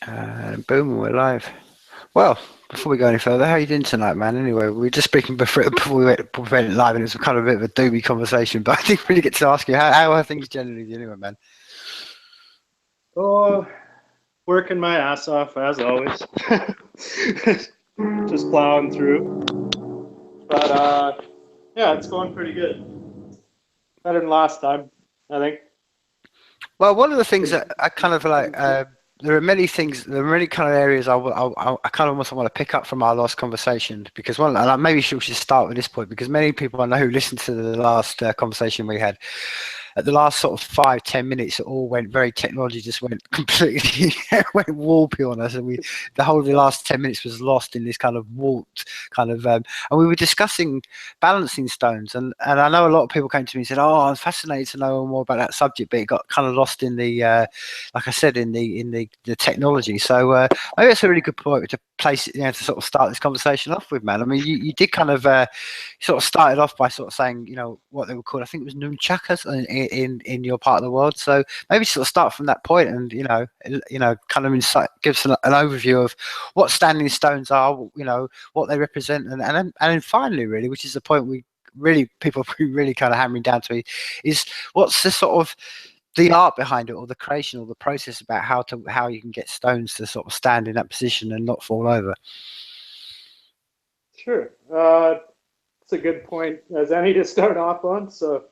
Boom, we're live. Well, before we go any further, how are you doing tonight, man? Anyway, we were just speaking before we went live, and it was kind of a bit of a doomy conversation, but I didn't really get to ask you, how are things generally anyway, man? Oh, working my ass off as always. Just plowing through. But yeah, it's going pretty good. Better than last time, I think. Well, one of the things that I kind of like, there are many things, there are many kind of areas I kind of almost want to pick up from our last conversation because one, and maybe we should start with this point because many people I know who listened to the last conversation we had. At the last sort of 5-10 minutes, it all went very technology just went completely went warpy on us, and the whole of the last 10 minutes was lost in this kind of warped kind of. And we were discussing balancing stones, and I know a lot of people came to me and said, "Oh, I'm fascinated to know more about that subject," but it got kind of lost in the, like I said, in the technology. So maybe it's a really good point to place it, to sort of start this conversation off with, man. I mean, you did kind of sort of started off by sort of saying, what they were called. I think it was nunchakas in your part of the world. So maybe sort of start from that point, and kind of give us an overview of what standing stones are, what they represent, and then finally, really, which is the point people are really kind of hammering down to me, is what's the sort of the art behind it, or the creation, or the process about how you can get stones to sort of stand in that position and not fall over. Sure. It's a good point as any to start off on. So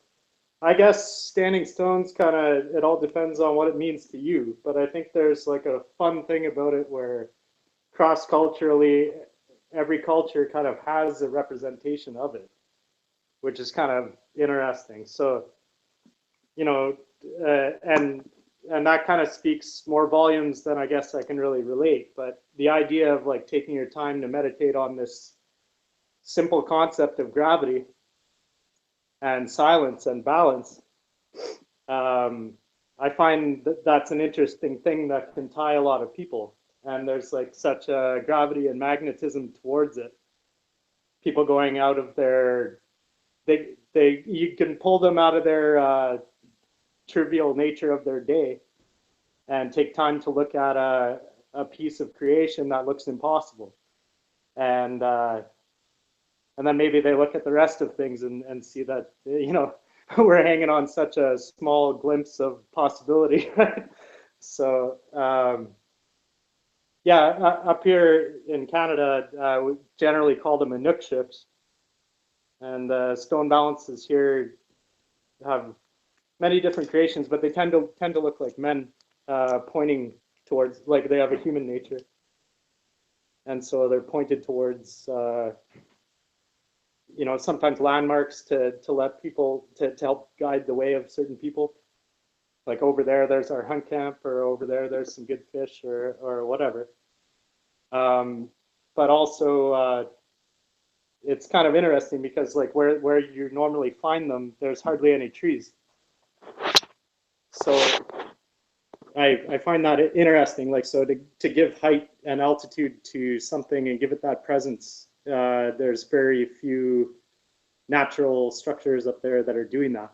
I guess standing stones it all depends on what it means to you. But I think there's like a fun thing about it where cross-culturally, every culture kind of has a representation of it, which is kind of interesting. So, and that kind of speaks more volumes than I guess I can really relate. But the idea of like taking your time to meditate on this simple concept of gravity and silence and balance, I find that's an interesting thing that can tie a lot of people. And there's like such a gravity and magnetism towards it. People going out of their, you can pull them out of their trivial nature of their day and take time to look at a piece of creation that looks impossible. And then maybe they look at the rest of things and see that, we're hanging on such a small glimpse of possibility. So, yeah, up here in Canada, we generally call them inukships. And stone balances here have many different creations, but they tend to look like men pointing towards, like they have a human nature. And so they're pointed towards, sometimes landmarks to let people, to help guide the way of certain people. Like over there's our hunt camp, or over there's some good fish, or whatever. But also, it's kind of interesting because like where you normally find them, there's hardly any trees. So I find that interesting. Like, so to give height and altitude to something and give it that presence, there's very few natural structures up there that are doing that.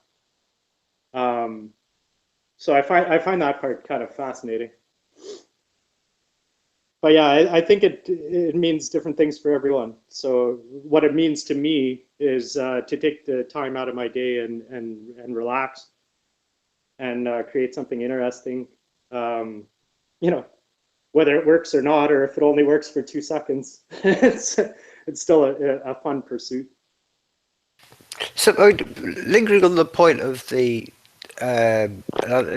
So I find that part kind of fascinating. But yeah, I think it means different things for everyone. So what it means to me is to take the time out of my day and relax and create something interesting. Whether it works or not, or if it only works for 2 seconds, it's still a fun pursuit. So, lingering on the point of the,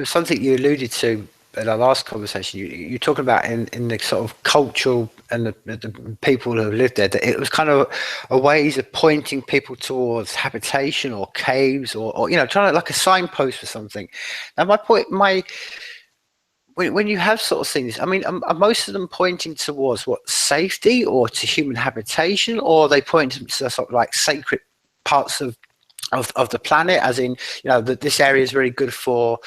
something you alluded to in our last conversation, you're talking about in the sort of cultural and the people who have lived there, that it was kind of a ways of pointing people towards habitation or caves or trying to like a signpost for something. Now, my point, when you have sort of seen this, I mean, are most of them pointing towards what, safety or to human habitation, or are they pointing to sort of like sacred parts of of the planet, as in, that this area is really good for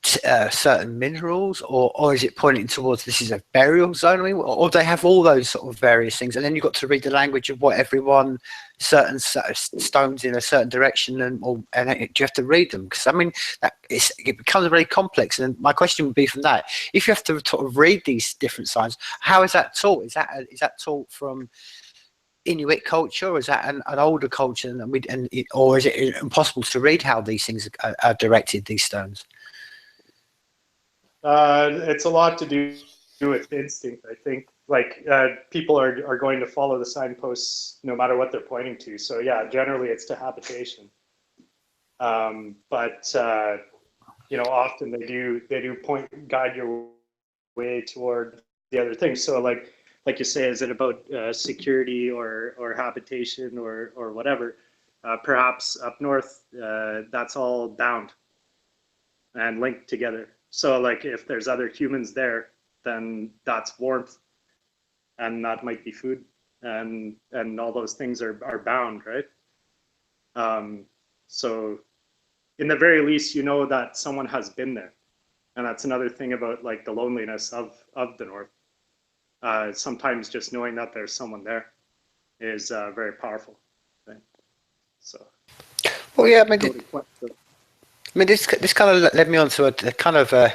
certain minerals, or is it pointing towards this is a burial zone? I mean, or they have all those sort of various things, and then you've got to read the language of what everyone, certain stones in a certain direction, and you have to read them, because I mean it becomes very complex. And my question would be from that, if you have to sort of read these different signs, how is that taught? Is that taught from Inuit culture, or is that an older culture, or is it impossible to read how these things are directed, these stones? It's a lot to do with instinct, I think. Like people are going to follow the signposts no matter what they're pointing to. So yeah, generally it's to habitation. But often they do guide your way toward the other things. So like you say, is it about security or habitation or whatever? Perhaps up north, that's all bound and linked together. So like if there's other humans there, then that's warmth, and that might be food, and all those things are bound, right? So in the very least, that someone has been there, and that's another thing about like the loneliness of the north. Sometimes just knowing that there's someone there is very powerful, right? So Well, yeah, I mean, this kind of led me on to a kind of a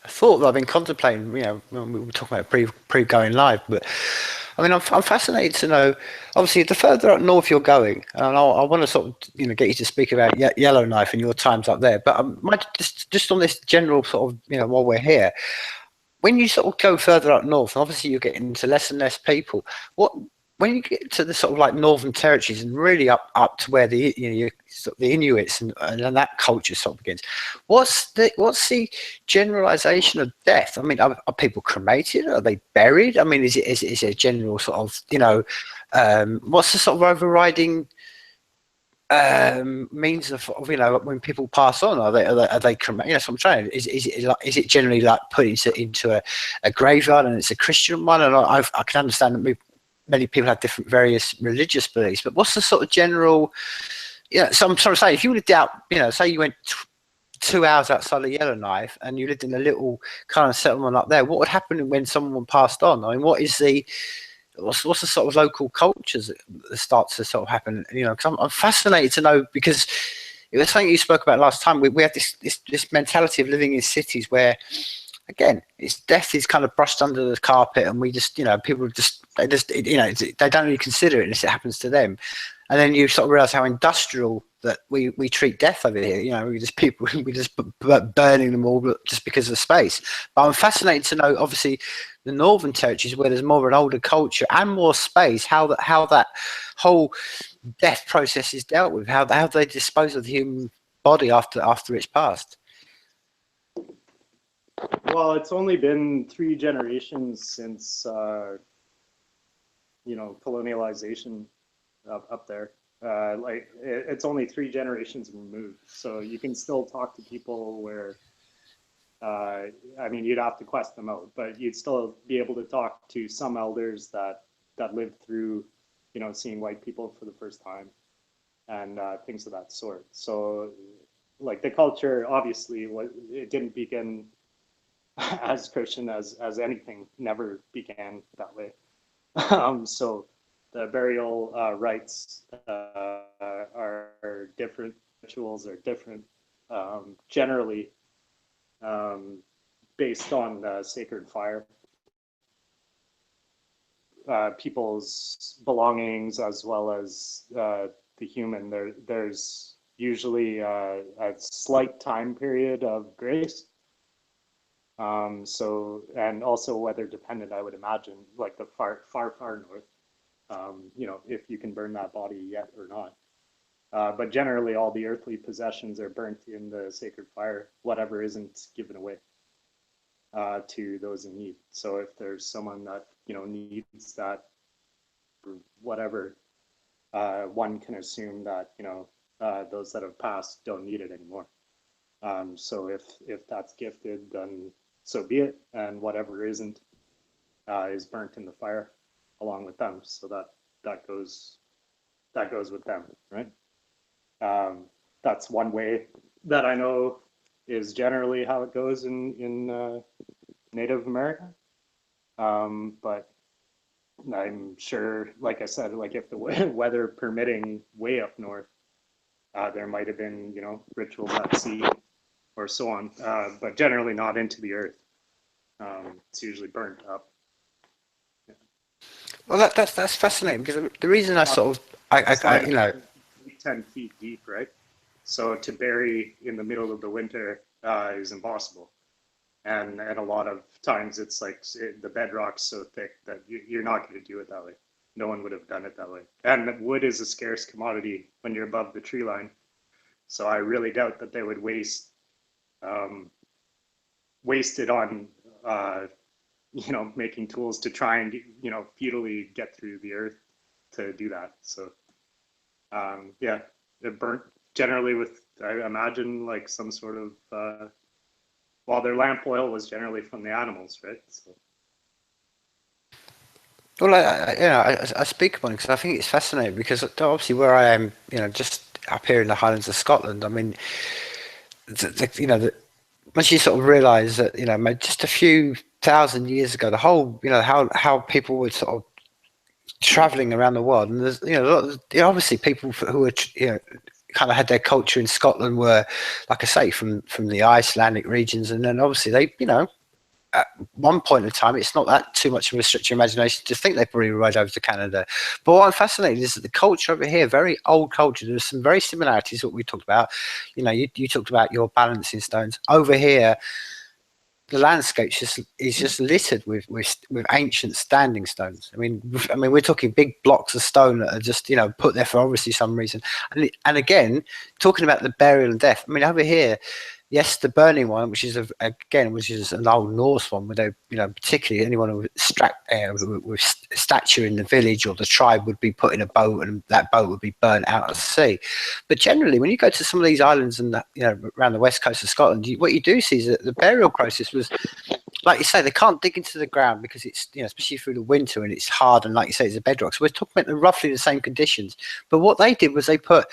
thought that I've been contemplating. When we were talking about pre going live, but I mean, I'm fascinated to know. Obviously, the further up north you're going, and I want to sort of get you to speak about Yellowknife and your times up there. But just on this general sort of while we're here, when you sort of go further up north, and obviously you're getting into less and less people, when you get to the sort of like northern territories and really up to where the sort of the Inuits and that culture sort of begins, what's the generalization of death? I mean, are people cremated? Are they buried? I mean, is it a general sort of what's the sort of overriding means of when people pass on? Are they cremated? That's what I'm trying. Is it generally like put into a graveyard, and it's a Christian one? And I can understand that many people have different various religious beliefs, but what's the sort of general? So I'm trying to say, if you lived out, say you went 2 hours outside of Yellowknife and you lived in a little kind of settlement up there, what would happen when someone passed on? I mean, what's the sort of local cultures that start to sort of happen? Because I'm fascinated to know, because it was something you spoke about last time. We have this mentality of living in cities where, again, death is kind of brushed under the carpet, and we just, people they don't really consider it unless it happens to them. And then you sort of realize how industrial that we treat death over here. We just burning them all just because of space. But I'm fascinated to know, obviously, the northern territories where there's more of an older culture and more space, how that whole death process is dealt with, how they dispose of the human body after it's passed. Well, it's only been 3 generations since colonialization up there. It's only 3 generations removed, so you can still talk to people where I mean, you'd have to quest them out, but you'd still be able to talk to some elders that lived through seeing white people for the first time, and things of that sort. So like the culture, obviously, it didn't begin as Christian as anything, never began that way. So the burial rites are different, rituals are different, generally based on sacred fire. People's belongings as well as the human, there's usually a slight time period of grace. So, and also weather dependent, I would imagine, like the far north, if you can burn that body yet or not. But generally all the earthly possessions are burnt in the sacred fire, whatever isn't given away to those in need. So if there's someone that, needs that, whatever, one can assume that, those that have passed don't need it anymore. So if that's gifted, then so be it, and whatever isn't is burnt in the fire along with them. So that goes with them, right? that's one way that I know is generally how it goes in Native America. But I'm sure, like I said, like if the weather permitting way up north, there might have been, you know, rituals at sea or so on, but generally not into the earth. It's usually burnt up. Yeah. Well, that's fascinating because the reason I sort of, you know, 10 feet deep, right? So to bury in the middle of the winter is impossible. And a lot of times it's like the bedrock's so thick that you're not going to do it that way. No one would have done it that way. And wood is a scarce commodity when you're above the tree line. So I really doubt that they would waste it on you know, making tools to try and, you know, futilely get through the earth to do that. So yeah, it burnt generally with, I imagine, like some sort of well, their lamp oil was generally from the animals, right? So. well, you know, I speak about it because I think it's fascinating because obviously where I am, you know, just up here in the Highlands of Scotland, I mean, you know, once you sort of realise that, you know, just a few thousand years ago, the whole, you know, how people were sort of traveling around the world, and there's, you know, obviously people who were, you know, kind of had their culture in Scotland were, like I say, from the Icelandic regions, and then obviously they, you know, at one point in time, it's not that too much of a stretch of imagination to think they probably rode over to Canada. But what I'm fascinated is that the culture over here, very old culture, there's some very similarities what we talked about. You know, you talked about your balancing stones. Over here, the landscape is just littered with ancient standing stones. I mean, we're talking big blocks of stone that are just, you know, put there for obviously some reason. And again, talking about the burial and death. I mean, over here, yes, the burning one, which is which is an old Norse one, where they, you know, particularly anyone with stature in the village or the tribe would be put in a boat, and that boat would be burnt out at sea. But generally, when you go to some of these islands and, you know, around the west coast of Scotland, what you do see is that the burial process was, like you say, they can't dig into the ground because it's, you know, especially through the winter and it's hard, and like you say, it's a bedrock. So we're talking about roughly the same conditions. But what they did was they put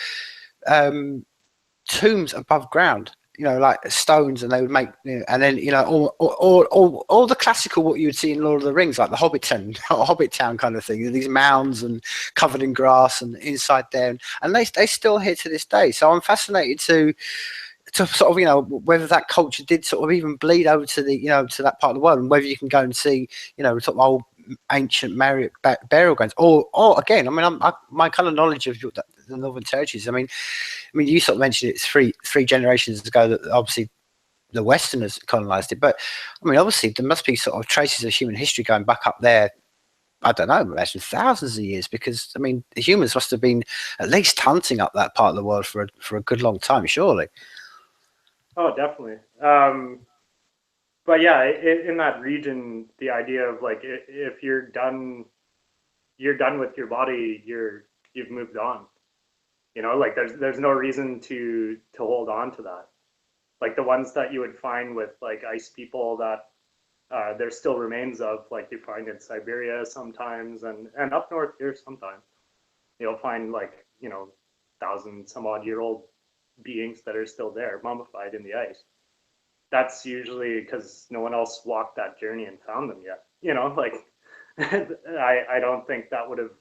tombs above ground, you know, like stones, and they would make, you know, and then, you know, all the classical what you would see in Lord of the Rings, like the Hobbit Town kind of thing. These mounds and covered in grass and inside there, and they still here to this day. So I'm fascinated to sort of, you know, whether that culture did sort of even bleed over to the, you know, to that part of the world, and whether you can go and see, you know, sort of old ancient burial grounds, or again, I mean, my kind of knowledge of the Northern Territories. I mean, you sort of mentioned it's three generations ago that obviously the Westerners colonized it, but I mean, obviously there must be sort of traces of human history going back up there. I don't know, imagine thousands of years, because I mean, the humans must have been at least hunting up that part of the world for a good long time, surely. Oh, definitely. But yeah, in that region, the idea of like if you're done with your body, you've moved on. You know, like there's no reason to hold on to that. Like the ones that you would find with like ice people that there's still remains of, like you find in Siberia sometimes, and up north here sometimes. You'll find like, you know, 1,000-some-odd-year-old beings that are still there, mummified in the ice. That's usually because no one else walked that journey and found them yet. You know, like I don't think that would have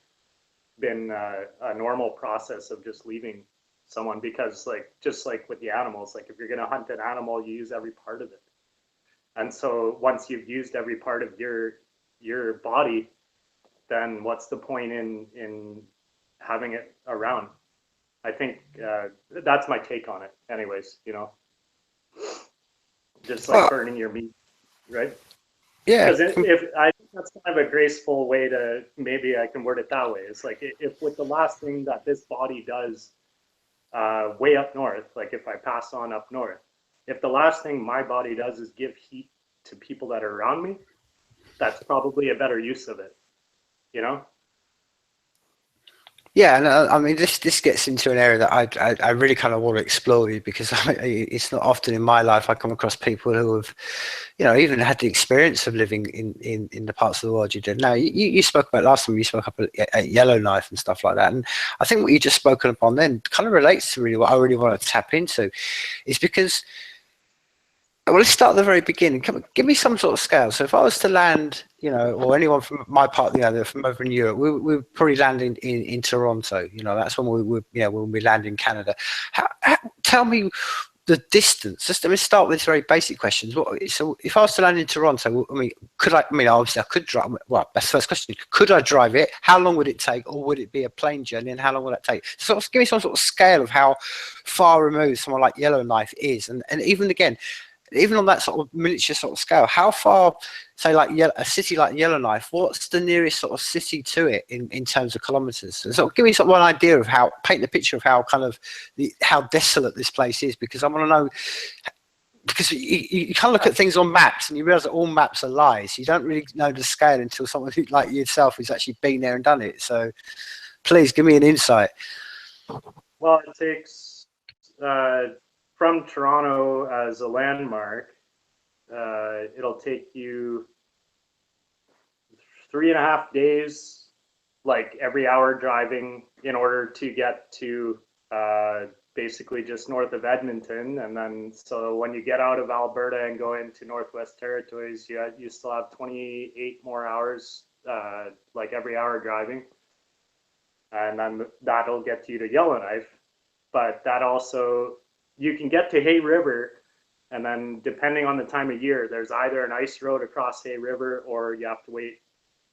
been a normal process of just leaving someone, because like just like with the animals, like if you're going to hunt an animal, you use every part of it. And so once you've used every part of your body, then what's the point in having it around? I think that's my take on it anyways, you know, just like Well, burning your meat, right? yeah. Because if I think that's kind of a graceful way to, maybe I can word it that way. It's like if with the last thing that this body does way up north, like if I pass on up north, if the last thing my body does is give heat to people that are around me, that's probably a better use of it, you know? Yeah, and I mean, this gets into an area that I really kind of want to explore with you, because it's not often in my life I come across people who have, even had the experience of living in the parts of the world you did. Now, you spoke about last time, you spoke up at Yellowknife and stuff like that, and I think what you just spoken upon then kind of relates to really what I really want to tap into, is because, well, let's start at the very beginning. Give me some sort of scale. So if I was to land, or anyone from my part, from over in Europe, we would probably land in Toronto. That's when when we land in Canada. Tell me the distance. Just let me start with very basic questions. So if I was to land in Toronto, I mean, could I? I mean, obviously I could drive. Well, that's the first question. Could I drive it? How long would it take, or would it be a plane journey? And how long would that take? Sort of give me some sort of scale of how far removed someone like Yellowknife is, and even again, even on that sort of miniature sort of scale, how far, say, like a city like Yellowknife, what's the nearest sort of city to it in terms of kilometers? So sort of give me sort of one idea of paint the picture of how kind of how desolate this place is, because I want to know, because you kind of look at things on maps and you realize that all maps are lies. You don't really know the scale until someone like yourself who's actually been there and done it. So please give me an insight. Well, it takes from Toronto as a landmark, it'll take you 3.5 days, like every hour driving, in order to get to basically just north of Edmonton. And then, so when you get out of Alberta and go into Northwest Territories, you still have 28 more hours, like every hour driving. And then that'll get you to Yellowknife. But that also, you can get to Hay River, and then depending on the time of year, there's either an ice road across Hay River, or you have to wait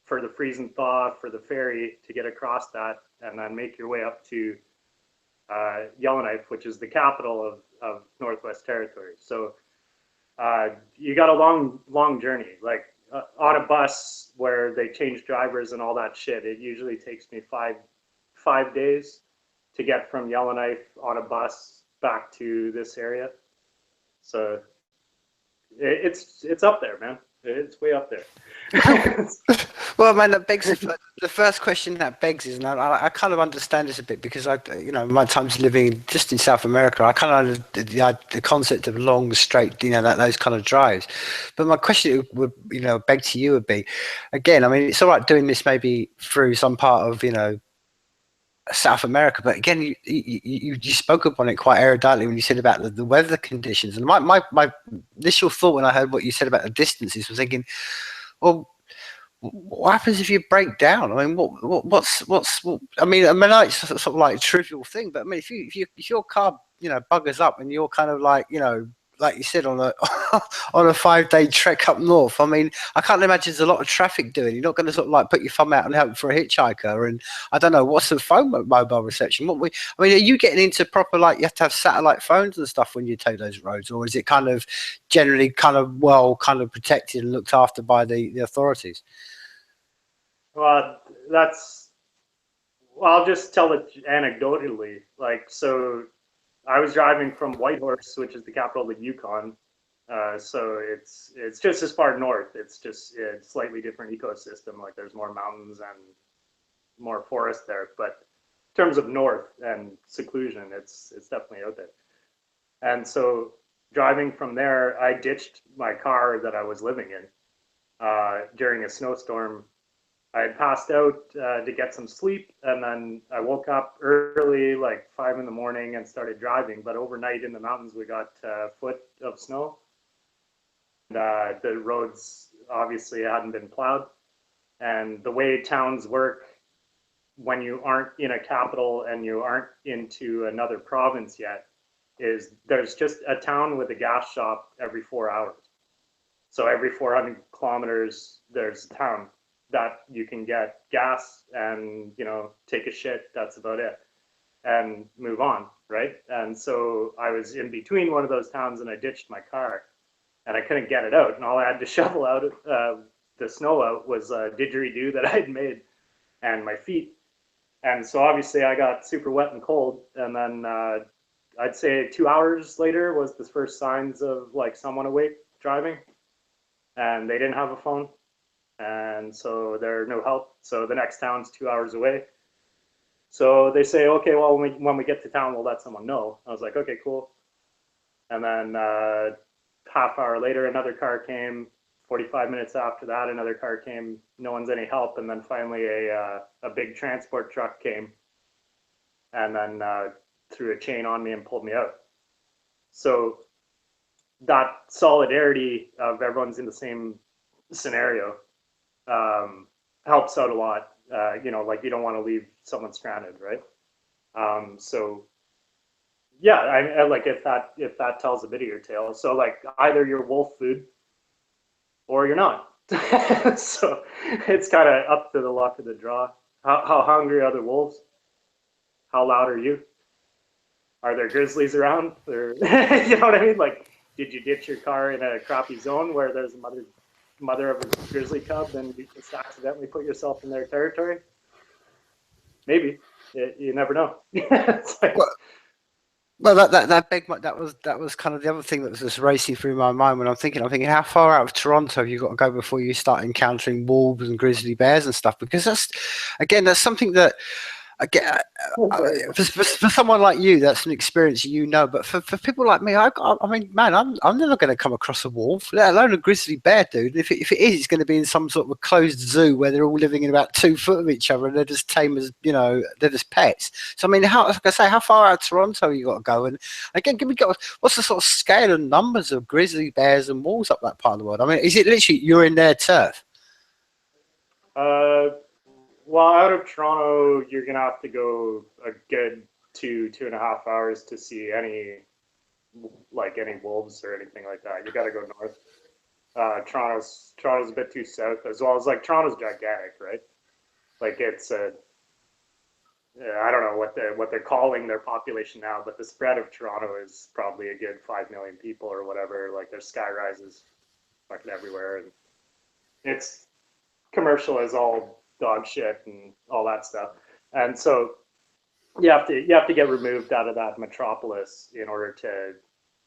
for the freeze and thaw for the ferry to get across that, and then make your way up to Yellowknife, which is the capital of Northwest Territories. So you got a long journey. Like on a bus where they change drivers and all that shit, it usually takes me five days to get from Yellowknife on a bus back to this area. So it's up there, man. It's way up there. Well, man, that begs the first question that begs is, and I kind of understand this a bit, because my times living just in South America, I kind of the concept of long, straight, those kind of drives. But my question would, beg to you would be, again, I mean, it's all right doing this maybe through some part of, South America, but again, you spoke upon it quite eruditely when you said about the weather conditions. And my initial thought when I heard what you said about the distances was thinking, well, what happens if you break down? I mean, I mean, it's sort of like a trivial thing, but I mean, if your car, buggers up and you're kind of like, like you said, on a on a 5-day trek up north. I mean, I can't imagine there's a lot of traffic doing. You're not going to sort of like put your thumb out and help for a hitchhiker. And I don't know, what's the phone mobile reception? I mean, are you getting into proper, like, you have to have satellite phones and stuff when you take those roads, or is it kind of generally kind of protected and looked after by the authorities? Well, I'll just tell it anecdotally. Like, so I was driving from Whitehorse, which is the capital of the Yukon. So it's just as far north. It's slightly different ecosystem. Like, there's more mountains and more forest there. But in terms of north and seclusion, it's definitely out there. And so driving from there, I ditched my car that I was living in during a snowstorm. I had passed out to get some sleep, and then I woke up early, like 5 in the morning, and started driving. But overnight in the mountains, we got a foot of snow. And, the roads obviously hadn't been plowed. And the way towns work, when you aren't in a capital and you aren't into another province yet, is there's just a town with a gas shop every 4 hours. So every 400 kilometers, there's a town that you can get gas and, take a shit. That's about it, and move on, right? And so I was in between one of those towns, and I ditched my car, and I couldn't get it out. And all I had to shovel out the snow out was a didgeridoo that I had made and my feet. And so obviously I got super wet and cold. And then I'd say 2 hours later was the first signs of like someone awake driving, and they didn't have a phone. And so there's no help. So the next town's 2 hours away. So they say, okay, well, when we get to town, we'll let someone know. I was like, okay, cool. And then half hour later, another car came. 45 minutes after that, another car came. No one's any help. And then finally, a big transport truck came, and then threw a chain on me and pulled me out. So that solidarity of everyone's in the same scenario helps out a lot. You know, like you don't want to leave someone stranded, right? So yeah, I like if that tells a bit of your tale. So like either you're wolf food or you're not. So it's kind of up to the luck of the draw. How hungry are the wolves? How loud are you? Are there grizzlies around? Or you know what I mean? Like, did you ditch your car in a crappy zone where there's a mother of a grizzly cub and you just accidentally put yourself in their territory? Maybe. You never know. It's like, well, that was kind of the other thing that was just racing through my mind when I'm thinking how far out of Toronto have you got to go before you start encountering wolves and grizzly bears and stuff? Because that's something that again, for someone like you, that's an experience but for people like me, I mean, man, I'm never going to come across a wolf, let alone a grizzly bear, dude. If it is, it's going to be in some sort of a closed zoo where they're all living in about 2 foot of each other and they're just tame as, they're just pets. So, I mean, like I say, how far out of Toronto you got to go? And again, what's the sort of scale and numbers of grizzly bears and wolves up that part of the world? I mean, is it literally you're in their turf? Well, out of Toronto, you're gonna have to go a good 2.5 hours to see any wolves or anything like that. You got to go north. Toronto's a bit too south, as well as like Toronto's gigantic, right? Like it's I don't know what they're calling their population now, but the spread of Toronto is probably a good 5 million people or whatever. Like there's sky rises fucking everywhere, and it's commercial as all dog shit and all that stuff. And so you have to get removed out of that metropolis in order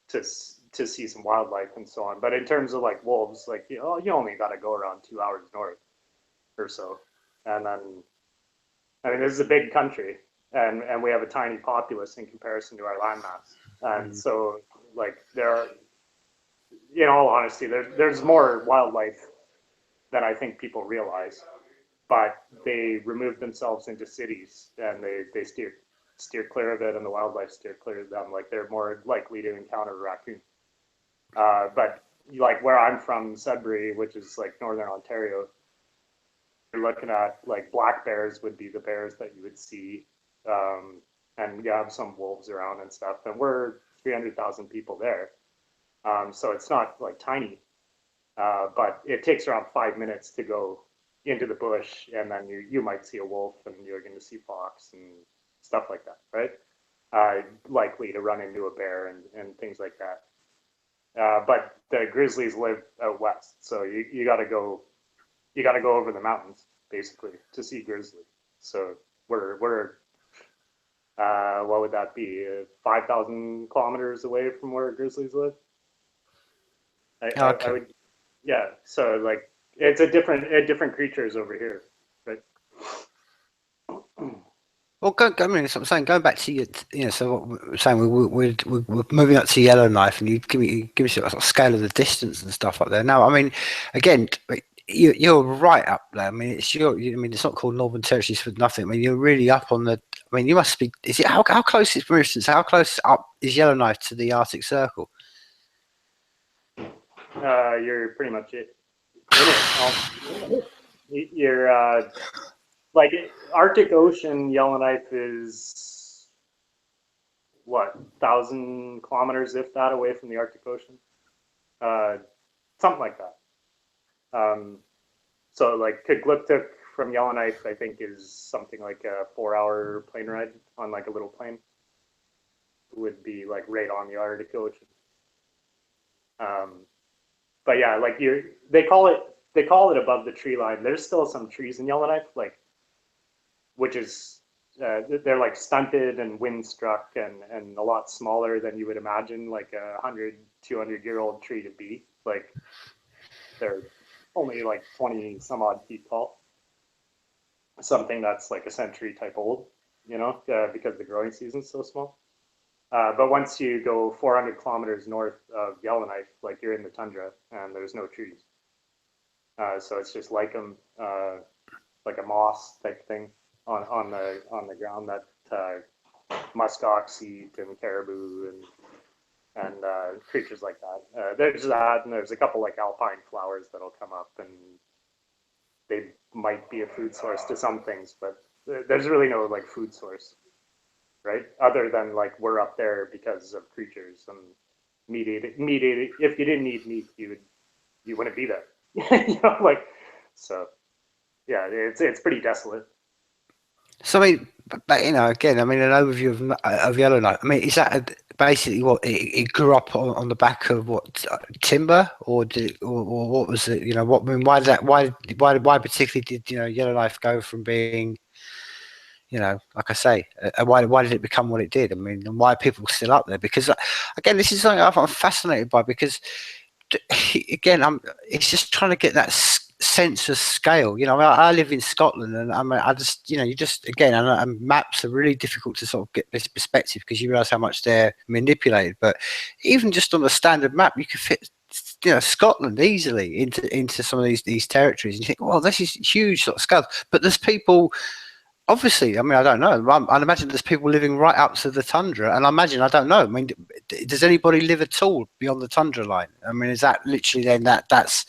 to see some wildlife and so on. But in terms of like wolves, like you only got to go around 2 hours north or so, and then I mean this is a big country, and we have a tiny populace in comparison to our landmass, and so like there are, in all honesty, there's more wildlife than I think people realize. But they remove themselves into cities and they steer clear of it, and the wildlife steer clear of them. Like they're more likely to encounter a raccoon. But like where I'm from, Sudbury, which is like northern Ontario, you're looking at like black bears would be the bears that you would see, and you have some wolves around and stuff. And we're 300,000 people there, so it's not like tiny, but it takes around 5 minutes to go into the bush, and then you might see a wolf, and you're going to see fox and stuff like that, right? Likely to run into a bear and things like that. But the grizzlies live out west, so you got to go over the mountains basically to see grizzly. So we're what would that be? 5,000 kilometers away from where grizzlies live. I would, yeah. So like. It's a different creatures over here, right? Well, I mean, that's what I'm saying. Going back to so what we're saying, we're moving up to Yellowknife, and you give me a sort of scale of the distance and stuff up there. Now, I mean, again, you're right up there. I mean, it's not called Northern Territories for nothing. I mean, you're really up on the. I mean, you must be. Is it how close is, for instance, how close up is Yellowknife to the Arctic Circle? You're pretty much it. You're like Arctic Ocean. Yellowknife is what 1,000 kilometers, if that, away from the Arctic Ocean, something like that. So like Kugluktuk from Yellowknife, I think, is something like a 4-hour plane ride on like a little plane. Would be like right on the Arctic Ocean. But yeah, like they call it above the tree line. There's still some trees in Yellowknife, like, which is they're like stunted and wind struck and a lot smaller than you would imagine like a 100-200-year-old tree to be. Like they're only like 20 some odd feet tall. Something that's like a century type old. because the growing season's so small. But once you go 400 kilometers north of Yellowknife, like you're in the tundra and there's no trees. So it's just like a moss type thing on the ground that muskox eat and caribou and creatures like that. There's that, and there's a couple like alpine flowers that'll come up, and they might be a food source to some things, but there's really no like food source, right? Other than like we're up there because of creatures and meat eating. If you didn't eat meat, you wouldn't be there. Like so. Yeah, it's pretty desolate. So I mean, but, again, I mean, an overview of Yellowknife. I mean, is that basically what it grew up on the back of what timber, or or what was it? What I mean, why did that? Why particularly did Yellowknife go from being, like I say, why did it become what it did? I mean, and why are people still up there? Because again, this is something I'm fascinated by because again, it's just trying to get that sense of scale. I live in Scotland, and I just, you just again, and maps are really difficult to sort of get this perspective because you realise how much they're manipulated. But even just on a standard map, you could fit, Scotland easily into some of these territories, and you think, well, this is huge sort of scale. But there's people. Obviously, I mean, I don't know. I imagine there's people living right up to the tundra, and I don't know. I mean, does anybody live at all beyond the tundra line? I mean, is that literally then that's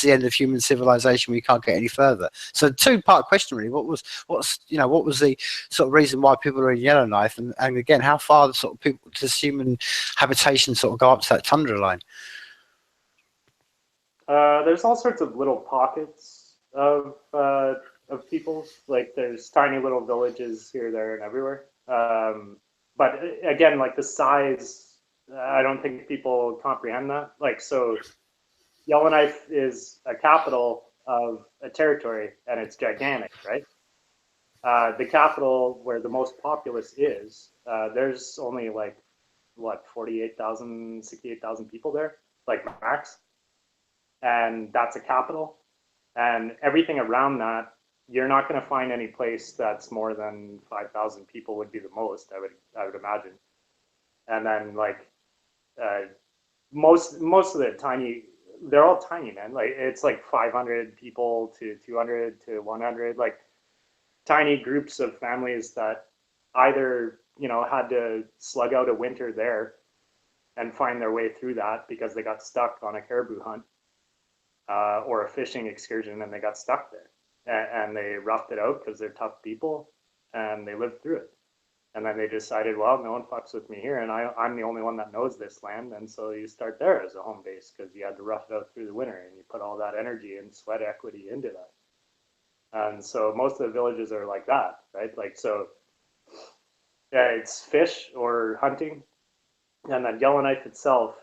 the end of human civilization? We can't get any further. So, two-part question really. What was the sort of reason why people are in Yellowknife, and again, how far the sort of people does human habitation sort of go up to that tundra line? There's all sorts of little pockets of people. Like there's tiny little villages here, there, and everywhere. But again, like the size, I don't think people comprehend that. Like so, Yellowknife is a capital of a territory, and it's gigantic, right? The capital where the most populace is, there's only like what 48,000, 68,000 people there, like max, and that's a capital. And everything around that, you're not going to find any place that's more than 5,000 people would be the most. I would imagine. And then like most of the tiny, they're all tiny, man. Like it's like 500 people to 200 to 100, like tiny groups of families that either had to slug out a winter there and find their way through that because they got stuck on a caribou hunt or a fishing excursion and they got stuck there, and they roughed it out because they're tough people and they lived through it. And then they decided, well, no one fucks with me here, and I'm the only one that knows this land, and so you start there as a home base because you had to rough it out through the winter, and you put all that energy and sweat equity into that. And so most of the villages are like that, right? Like so, yeah, it's fish or hunting, and then Yellowknife itself,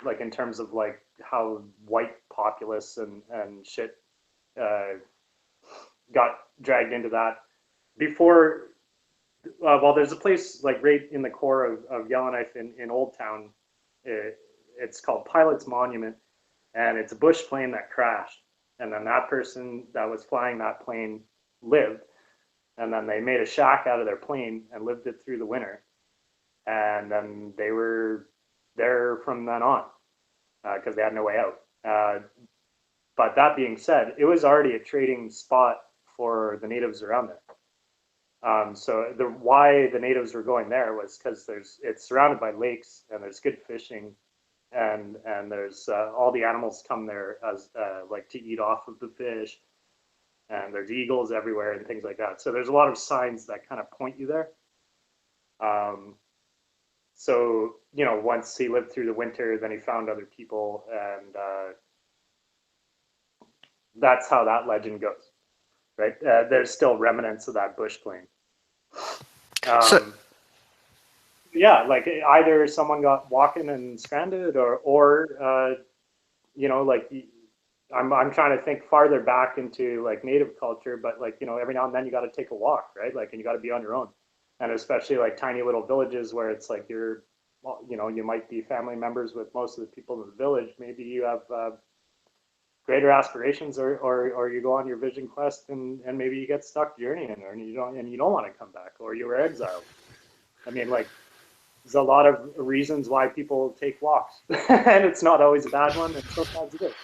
like in terms of like how white populace and shit got dragged into that before. Well, there's a place like right in the core of Yellowknife in Old Town. It's called Pilot's Monument, and it's a bush plane that crashed. And then that person that was flying that plane lived, and then they made a shack out of their plane and lived it through the winter. And then they were there from then on because they had no way out. But that being said, it was already a trading spot for the natives around there. So why the natives were going there was because it's surrounded by lakes and there's good fishing, and there's all the animals come there as like to eat off of the fish, and there's eagles everywhere and things like that. So there's a lot of signs that kind of point you there. So once he lived through the winter, then he found other people, and that's how that legend goes. Right? There's still remnants of that bush plane. So, Yeah, like either someone got walking and stranded, or like I'm trying to think farther back into like native culture, but like every now and then you got to take a walk, right? Like, and you got to be on your own, and especially like tiny little villages where it's like you might be family members with most of the people in the village. Maybe you have greater aspirations, or you go on your vision quest and maybe you get stuck journeying and you don't want to come back, or you were exiled. I mean, like, there's a lot of reasons why people take walks, and it's not always a bad one, and sometimes it is.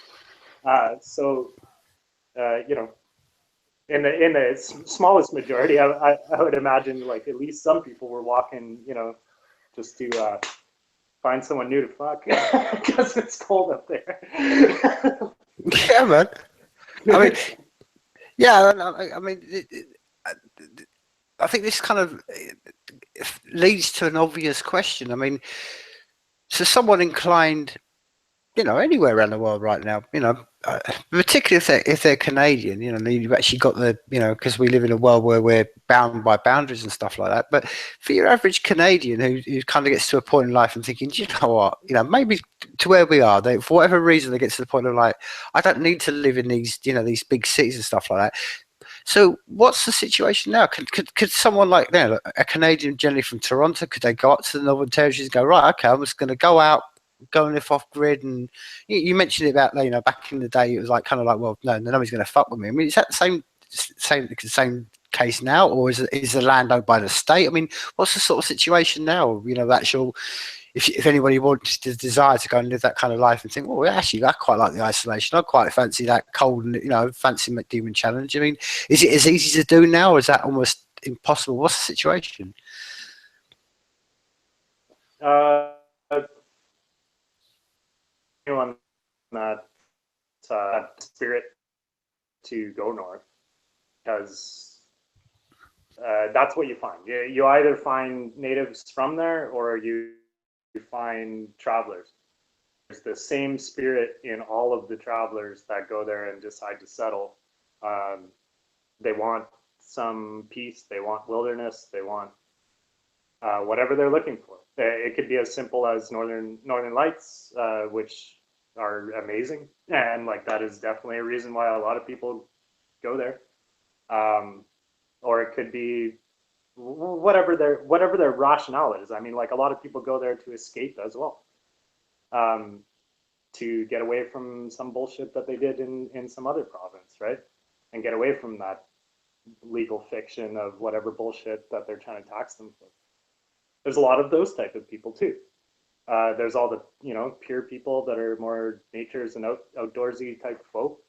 You know, in the smallest majority, I would imagine like at least some people were walking, you know, just to find someone new to fuck because it's cold up there. Yeah, man. I mean, yeah. I mean, I think this kind of leads to an obvious question. I mean, so someone inclined, you know, anywhere around the world right now, you know, particularly if they're Canadian, you know, you've actually got the, you know, because we live in a world where we're bound by boundaries and stuff like that. But for your average Canadian who kind of gets to a point in life and thinking, do you know what, you know, maybe to where we are, they, for whatever reason, they get to the point of like, I don't need to live in these, you know, these big cities and stuff like that. So what's the situation now? Could someone like, you know, a Canadian generally from Toronto, could they go up to the Northern Territories and go, right, okay, I'm just going to go out, go and live off grid? And you mentioned it about, you know, back in the day, it was like kind of like, well, no, nobody's going to fuck with me. I mean, is that the same case now, or is the land owned by the state? I mean, what's the sort of situation now? You know, the actual, if anybody wants to desire to go and live that kind of life and think, well, actually, I quite like the isolation. I quite fancy that cold, and, you know, fancy McDemon challenge. I mean, is it as easy to do now, or is that almost impossible? What's the situation? Uh, on that spirit to go north, because that's what you find. You either find natives from there or you find travelers. There's the same spirit in all of the travelers that go there and decide to settle. They want some peace, they want wilderness, they want whatever they're looking for. It could be as simple as northern lights, which are amazing, and like that is definitely a reason why a lot of people go there. Or it could be whatever their rationale is. I mean, like a lot of people go there to escape as well, to get away from some bullshit that they did in some other province, right? And get away from that legal fiction of whatever bullshit that they're trying to tax them for. There's a lot of those type of people too. There's all the, you know, pure people that are more natures and outdoorsy type folk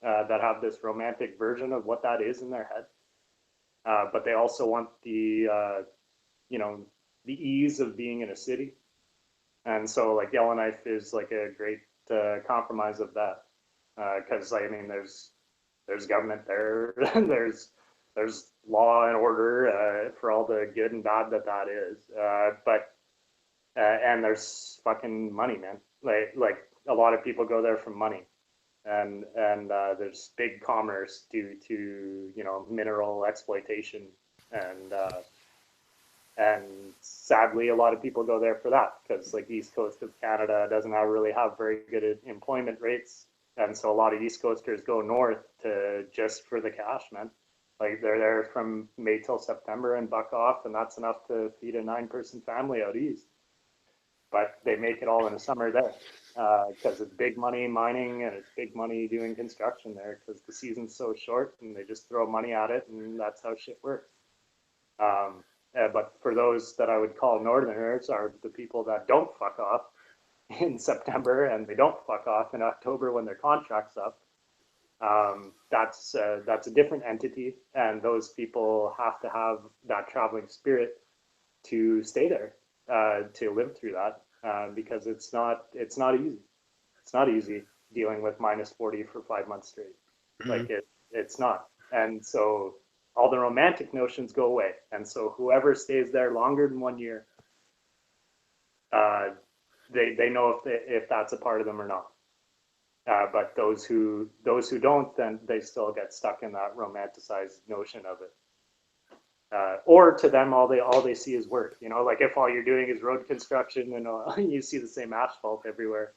that have this romantic version of what that is in their head. But they also want the, you know, the ease of being in a city. And so like Yellowknife is like a great compromise of that. Because I mean, there's government there, there's law and order for all the good and bad that is. But and there's fucking money, man. Like a lot of people go there for money, and there's big commerce due to, you know, mineral exploitation, and sadly a lot of people go there for that because like the east coast of Canada doesn't really have very good employment rates, and so a lot of east coasters go north to just for the cash, man. Like they're there from May till September and buck off, and that's enough to feed a 9-person family out east. But they make it all in the summer there because it's big money mining and it's big money doing construction there because the season's so short and they just throw money at it, and that's how shit works. But for those that I would call northerners are the people that don't fuck off in September and they don't fuck off in October when their contract's up. That's a different entity, and those people have to have that traveling spirit to stay there, to live through that, because it's not easy. It's not easy dealing with -40 for 5 months straight. Like it's not. And so all the romantic notions go away. And so whoever stays there longer than 1 year, they know if that's a part of them or not. But those who don't, then they still get stuck in that romanticized notion of it. Or to them, all they see is work. You know, like if all you're doing is road construction and you see the same asphalt everywhere,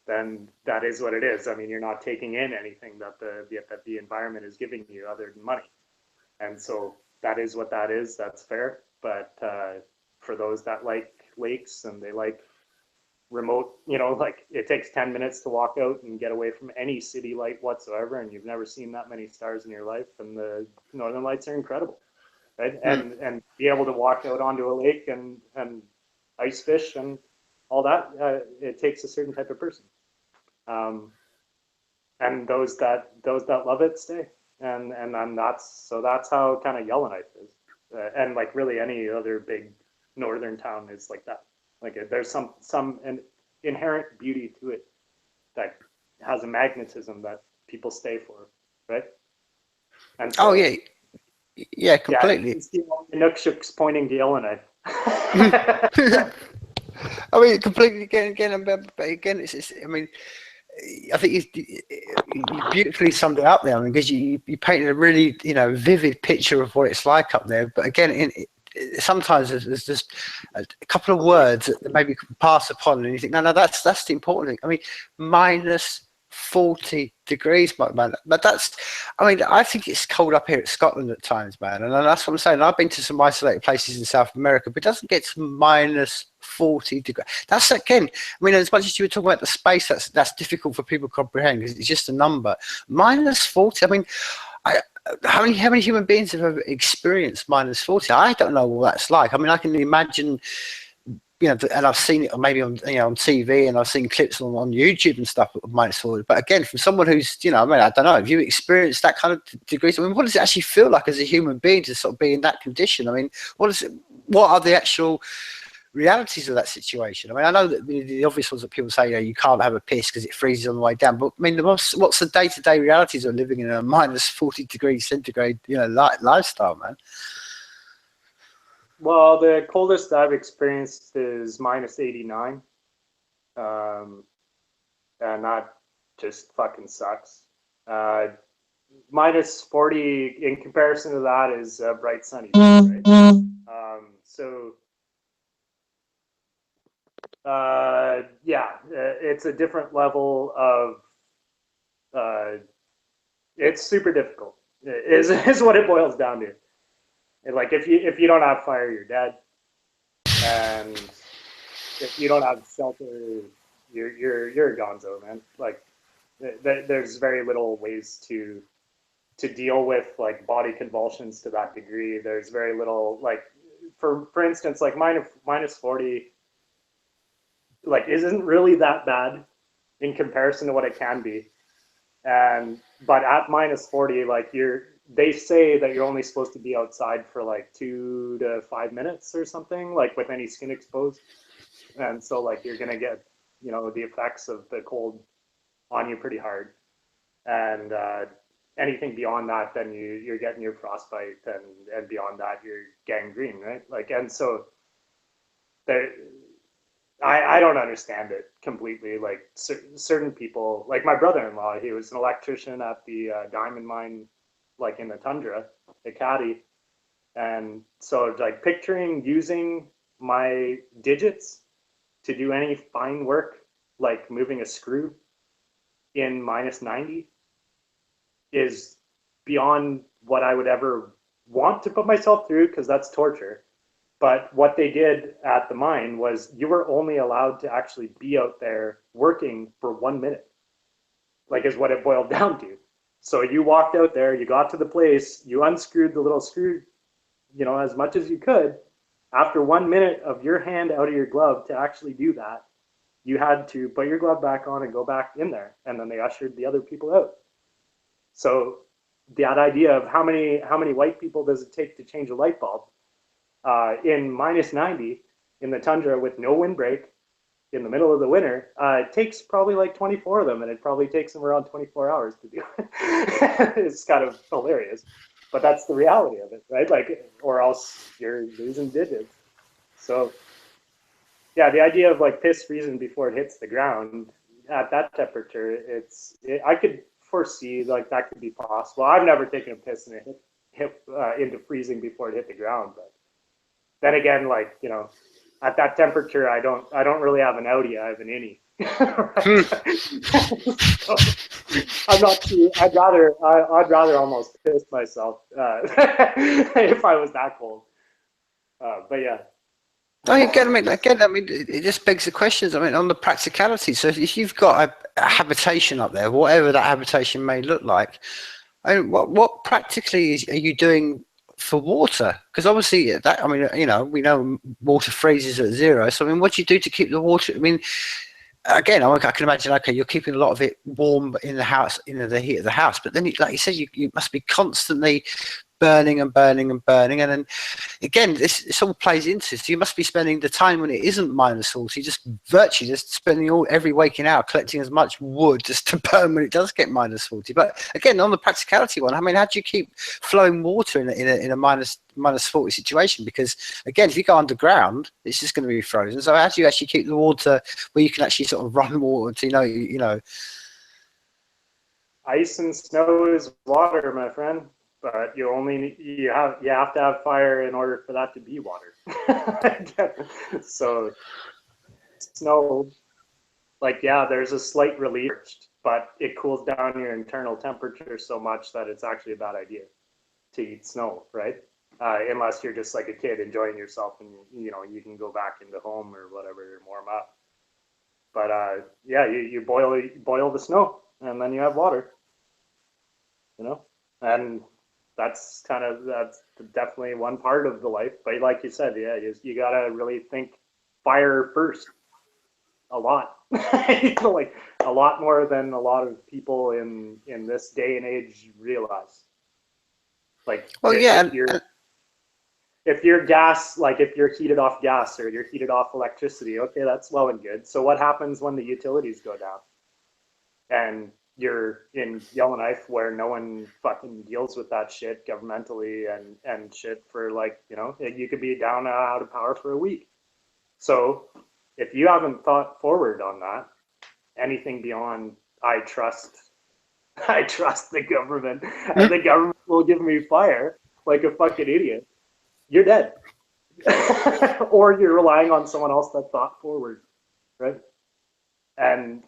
then that is what it is. I mean, you're not taking in anything that the environment is giving you other than money. And so that is what that is. That's fair. But for those that like lakes and they like remote, like it takes 10 minutes to walk out and get away from any city light whatsoever, and you've never seen that many stars in your life, and the northern lights are incredible, right? And be able to walk out onto a lake and ice fish and all that, it takes a certain type of person, and those that love it stay, and that's how kind of Yellowknife is, and like really any other big northern town is like that. Like there's some an inherent beauty to it that has a magnetism that people stay for, right? And so, yeah, completely. Yeah, Inukshuk's pointing to Yellowknife. I mean, completely. Again, it's I mean, I think you beautifully summed it up there. I mean, because you painted a really vivid picture of what it's like up there. But again, sometimes there's just a couple of words that maybe pass upon, and you think, no, that's the important thing. I mean, minus 40 degrees, man. But I think it's cold up here at Scotland at times, man. And that's what I'm saying. I've been to some isolated places in South America, but it doesn't get to minus 40 degrees. That's again, I mean, as much as you were talking about the space, that's difficult for people to comprehend because it's just a number. Minus 40. I mean, how many human beings have ever experienced minus 40? I don't know what that's like. I mean, I can imagine, and I've seen it maybe on on TV, and I've seen clips on YouTube and stuff of minus 40. But again, from someone who's I mean, I don't know, have you experienced that kind of degrees? I mean, what does it actually feel like as a human being to sort of be in that condition? I mean, what are the actual realities of that situation? I mean, I know that the obvious ones that people say, you can't have a piss because it freezes on the way down. But I mean, what's the day-to-day realities of living in a minus 40 degrees centigrade, lifestyle, man? Well, the coldest I've experienced is minus 89, and that just fucking sucks. Minus 40 in comparison to that is bright sunny days, right? It's a different level of. It's super difficult. Is what it boils down to. And like if you don't have fire, you're dead, and if you don't have shelter, you're a gonzo, man. Like there's very little ways to deal with like body convulsions to that degree. There's very little, like for instance, like minus 40 like isn't really that bad in comparison to what it can be. But at minus 40, like they say that you're only supposed to be outside for like 2 to 5 minutes or something, like with any skin exposed. And so like you're gonna get, the effects of the cold on you pretty hard. And anything beyond that, then you're getting your frostbite, and beyond that, you're gangrene, right? Like, and so I don't understand it completely. Like certain people, like my brother-in-law, he was an electrician at the diamond mine, like in the tundra, the Caddy. And so like picturing using my digits to do any fine work, like moving a screw in minus 90 is beyond what I would ever want to put myself through, because that's torture. But what they did at the mine was you were only allowed to actually be out there working for 1 minute, like is what it boiled down to. So you walked out there, you got to the place, you unscrewed the little screw, as much as you could. After 1 minute of your hand out of your glove to actually do that, you had to put your glove back on and go back in there. And then they ushered the other people out. So that idea of how many white people does it take to change a light bulb in minus 90 in the tundra with no windbreak in the middle of the winter, it takes probably like 24 of them, and it probably takes them around 24 hours to do it. It's kind of hilarious, but that's the reality of it, right? Like, or else you're losing digits. So yeah, the idea of like piss freezing before it hits the ground at that temperature, I could foresee like that could be possible. I've never taken a piss and it hit into freezing before it hit the ground, but then again, like, at that temperature, I don't really have an outie, I have an innie. So, I'm not too. I'd rather almost piss myself if I was that cold. But yeah. No, I mean, it just begs the questions. I mean, on the practicality. So if you've got a habitation up there, whatever that habitation may look like, I mean, what practically are you doing for water? Because obviously that, I mean, we know water freezes at zero. So I mean, what do you do to keep the water? I mean, again, I can imagine. Okay, you're keeping a lot of it warm in the house, the heat of the house. But then, like you said, you must be constantly burning and burning and burning, and then again, this all plays into. So you must be spending the time when it isn't minus 40, just virtually just spending every waking hour collecting as much wood just to burn when it does get minus 40. But again, on the practicality one, I mean, how do you keep flowing water in a minus 40 situation? Because again, if you go underground, it's just going to be frozen. So how do you actually keep the water where you can actually sort of run water to Ice and snow is water, my friend. But you have to have fire in order for that to be water. So snow, like, yeah, there's a slight relief, but it cools down your internal temperature so much that it's actually a bad idea to eat snow, right? Unless you're just like a kid enjoying yourself and you can go back into home or whatever and warm up. But yeah, you boil the snow and then you have water, and that's definitely one part of the life. But like you said, yeah, you gotta really think fire first a lot. Like a lot more than a lot of people in this day and age realize. Like, well, yeah, if you're gas, like if you're heated off gas or you're heated off electricity, okay, that's well and good. So what happens when the utilities go down and you're in Yellowknife where no one fucking deals with that shit governmentally and shit for, like, you could be down out of power for a week. So if you haven't thought forward on that, anything beyond I trust the government and the government will give me fire like a fucking idiot, you're dead. Or you're relying on someone else that thought forward, right? And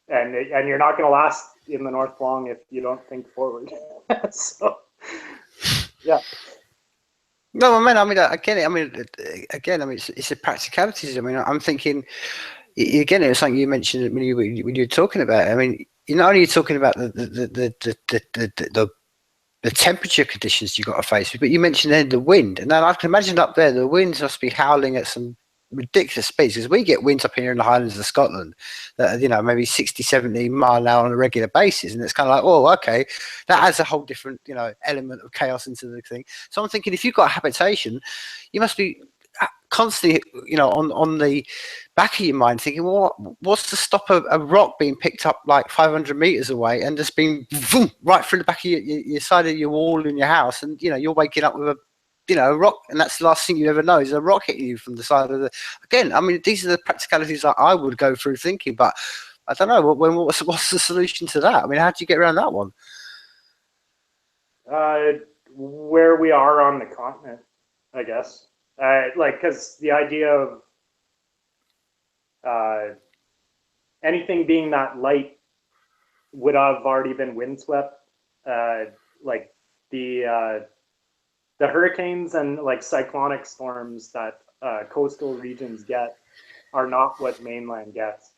you're not going to last in the North long if you don't think forward. So, yeah. No, I mean, I get it. I mean, again, I mean, it's the practicalities. I mean, I'm thinking, again, it was something you mentioned when you were talking about it. I mean, not only are you talking about the temperature conditions you've got to face with, but you mentioned then the wind. And then I can imagine up there, the winds must be howling at some ridiculous speeds, because we get winds up here in the Highlands of Scotland that are, maybe 60, 70 mile an hour on a regular basis. And it's kind of like, oh, okay, that adds a whole different, element of chaos into the thing. So I'm thinking, if you've got a habitation, you must be constantly, on the back of your mind thinking, well, what's to stop a rock being picked up like 500 meters away and just being boom, right through the back of your side of your wall in your house, and you're waking up with a rock, and that's the last thing you ever know is a rock hitting you from the side of the. Again, I mean, these are the practicalities that I would go through thinking, but I don't know what's the solution to that. I mean, how do you get around that one? Where we are on the continent, I guess. Because the idea of anything being that light would have already been windswept. Like the hurricanes and like cyclonic storms that coastal regions get are not what mainland gets.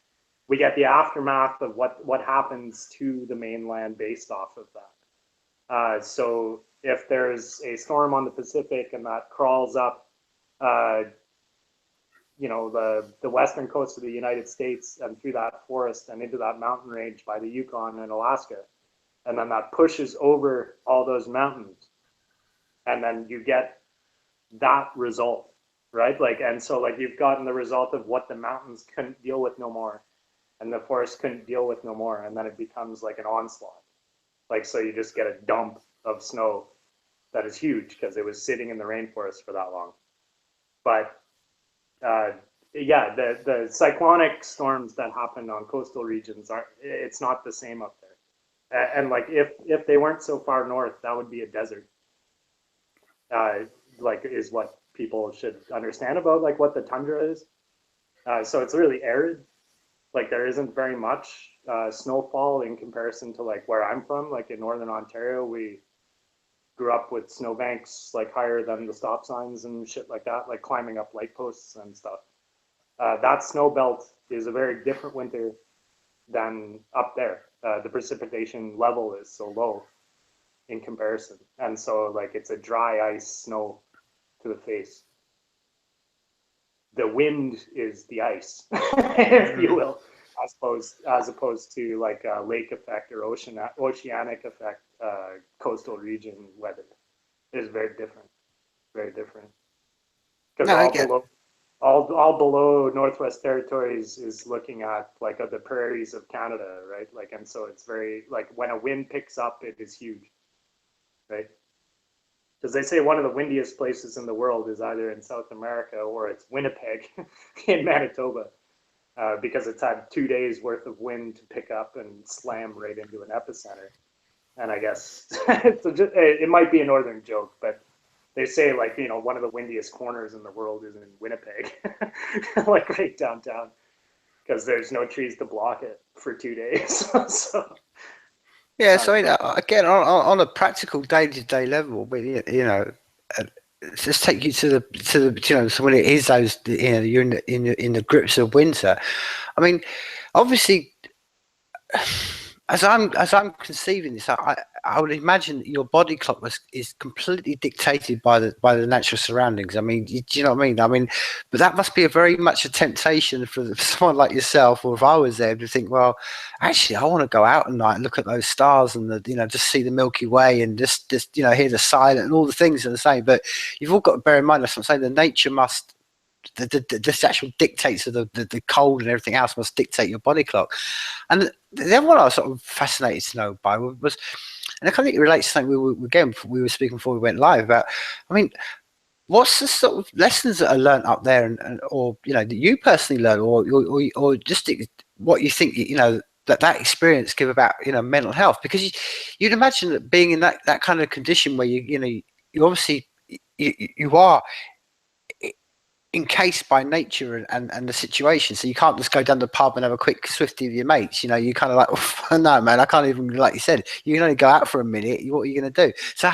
We get the aftermath of what happens to the mainland based off of that. So if there's a storm on the Pacific and that crawls up, the western coast of the United States and through that forest and into that mountain range by the Yukon and Alaska, and then that pushes over all those mountains, and then you get that result, right? And so you've gotten the result of what the mountains couldn't deal with no more, and the forest couldn't deal with no more, and then it becomes like an onslaught. So you just get a dump of snow that is huge because it was sitting in the rainforest for that long. But yeah, the cyclonic storms that happen on coastal regions it's not the same up there. And if they weren't so far north, that would be a desert. Is what people should understand about what the tundra is. So it's really arid. There isn't very much snowfall in comparison to where I'm from. In northern Ontario, we grew up with snowbanks like higher than the stop signs and shit like that, like climbing up light posts and stuff. That snow belt is a very different winter than up there. The precipitation level is so low in comparison, and so like it's a dry ice snow to the face. The wind is the ice, if you will, as opposed to like a lake effect or oceanic effect, coastal region weather is very different, very different. Because No, I get. all below Northwest Territories is looking at like the prairies of Canada, right? Like, and so it's very like when a wind picks up, it is huge, right? Because they say one of the windiest places in the world is either in South America or it's Winnipeg in Manitoba, because it's had 2 days worth of wind to pick up and slam right into an epicenter. And I guess it might be a northern joke, but they say like, you know, one of the windiest corners in the world is in Winnipeg, like right downtown, because there's no trees to block it for 2 days. So Yeah, so I mean, again, on a practical day-to-day level, but you know, uh, just take you to the you know, so when it is those, you know, you're in the grips of winter. I mean, obviously, as I'm conceiving this, I would imagine that your body clock is completely dictated by the natural surroundings. I mean, do you know what I mean? I mean, but that must be a very much a temptation for someone like yourself, or if I was there, to think, well, actually, I want to go out at night and look at those stars and just see the Milky Way and just hear the silence and all the things are the same. But you've all got to bear in mind, that's what I'm saying. The nature must. The actual dictates of the cold and everything else must dictate your body clock. And the other one I was sort of fascinated to know by was, and I kind of think it relates to something we were speaking before we went live about. I mean, what's the sort of lessons that are learned up there, and or that you personally learn, or just what you think that experience give about mental health? Because you'd imagine that being in that kind of condition where you obviously you are encased by nature and the situation, so you can't just go down the pub and have a quick swifty with your mates. You kind of like, oh, no man, I can't even, like you said, you can only go out for a minute. What are you going to do? So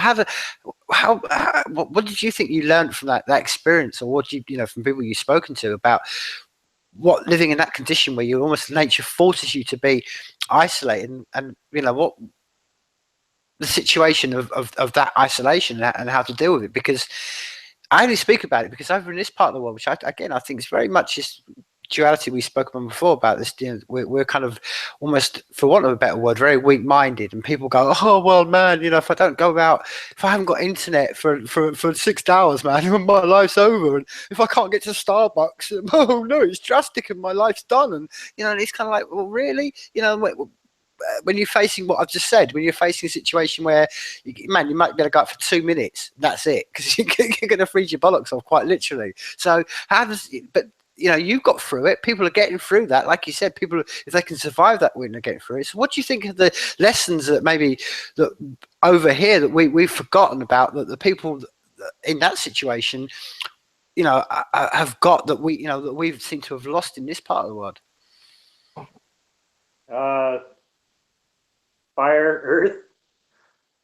what did you think you learned from that experience, or what do you from people you've spoken to about what living in that condition where you almost, nature forces you to be isolated, and what the situation of that isolation and how to deal with it? Because I only speak about it because over in this part of the world, which I think is very much this duality we spoke about before, about this, we're kind of almost, for want of a better word, very weak-minded, and people go, oh well, man, if I don't go out, if I haven't got internet for 6 hours, man, my life's over, and if I can't get to Starbucks, oh no, it's drastic and my life's done. And and it's kind of like, well, really, when you're facing what I've just said, when you're facing a situation where, you might be able to go up for 2 minutes, that's it, because you're going to freeze your bollocks off, quite literally. So you've got through it. People are getting through that. Like you said, people, if they can survive that, they're getting through it. So what do you think of the lessons that maybe that over here that we've forgotten about, that the people in that situation, have got, that we've seemed to have lost in this part of the world? Fire, earth,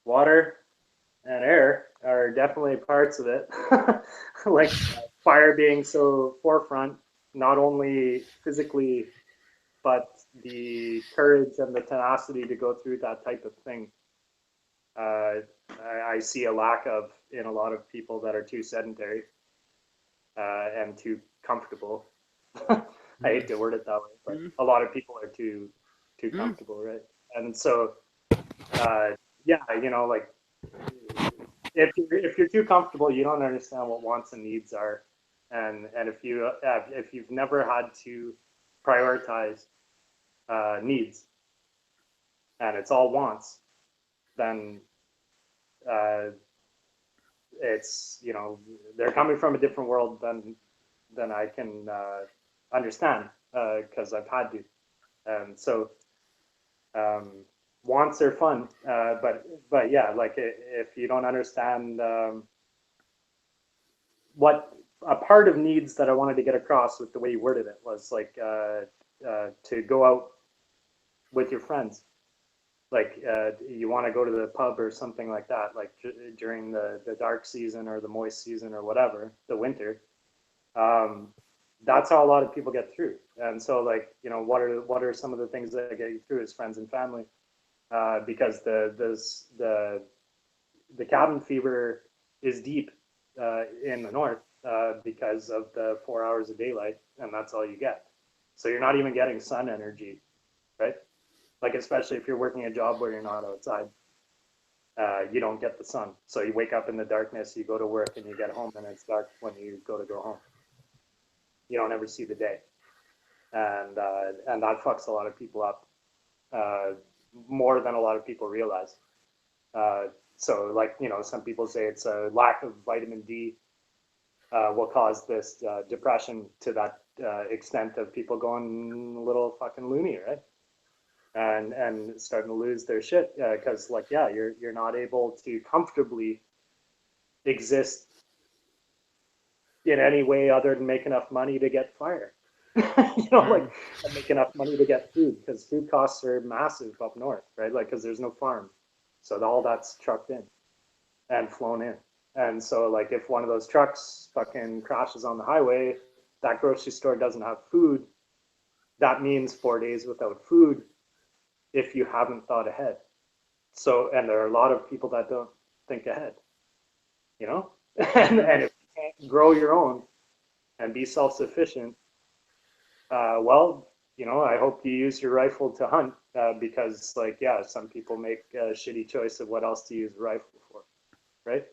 water, and air are definitely parts of it. Like fire being so forefront, not only physically, but the courage and the tenacity to go through that type of thing. I see a lack of in a lot of people that are too sedentary and too comfortable. I hate to word it that way, but a lot of people are too comfortable, right? And so, yeah, like if you're too comfortable, you don't understand what wants and needs are, and if you've never had to prioritize needs, and it's all wants, then it's they're coming from a different world than I can understand, because I've had to, and so wants are fun, but yeah, like if you don't understand what a part of needs that I wanted to get across with the way you worded it was like to go out with your friends like you want to go to the pub or something like that, like during the dark season or the moist season or whatever, the winter. Um, that's how a lot of people get through. And so, like, you know, what are some of the things that get you through is friends and family, because the cabin fever is deep in the north because of the 4 hours of daylight, and that's all you get. So you're not even getting sun energy, right? Like, especially if you're working a job where you're not outside, you don't get the sun. So you wake up in the darkness, you go to work, and you get home, and it's dark when you go home. You don't ever see the day, and that fucks a lot of people up more than a lot of people realize. So, like, you know, some people say it's a lack of vitamin D will cause this depression to that extent of people going a little fucking loony, right? And starting to lose their shit because, like, yeah, you're not able to comfortably exist in any way other than make enough money to get fire. You know, like, and make enough money to get food, because food costs are massive up north, right? Like, because there's no farm, so all that's trucked in and flown in. And so, like, if one of those trucks fucking crashes on the highway, that grocery store doesn't have food. That means 4 days without food if you haven't thought ahead. So, and there are a lot of people that don't think ahead, you know? And if you can't grow your own and be self-sufficient, well, you know, I hope you use your rifle to hunt because, like, yeah, some people make a shitty choice of what else to use a rifle for, right?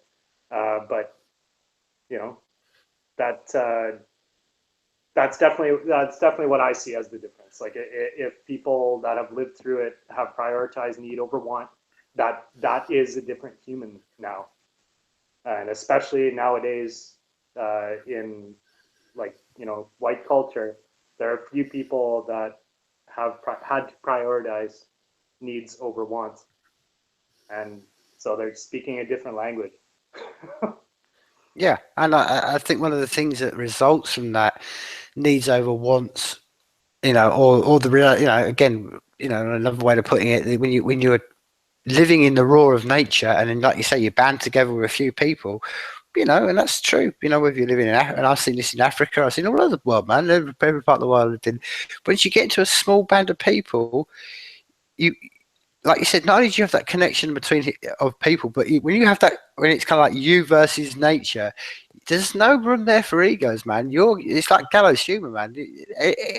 But you know, that that's definitely what I see as the difference. Like, if people that have lived through it have prioritized need over want, that is a different human now, and especially nowadays in, like, you know, white culture, there are few people that have had to prioritize needs over wants, and so they're speaking a different language. Yeah, and I think one of the things that results from that needs over wants, you know, or the real, you know, again, you know, another way of putting it, when you're living in the roar of nature, and then, like you say, you band together with a few people, you know, and that's true. You know, whether you're living in Africa, and I've seen this in Africa, I've seen all over the world, man, every part of the world I've lived in. Once you get into a small band of people, you, like you said, not only do you have that connection between of people, but when you have that, when it's kind of like you versus nature, there's no room there for egos, man. It's like gallows humor, man.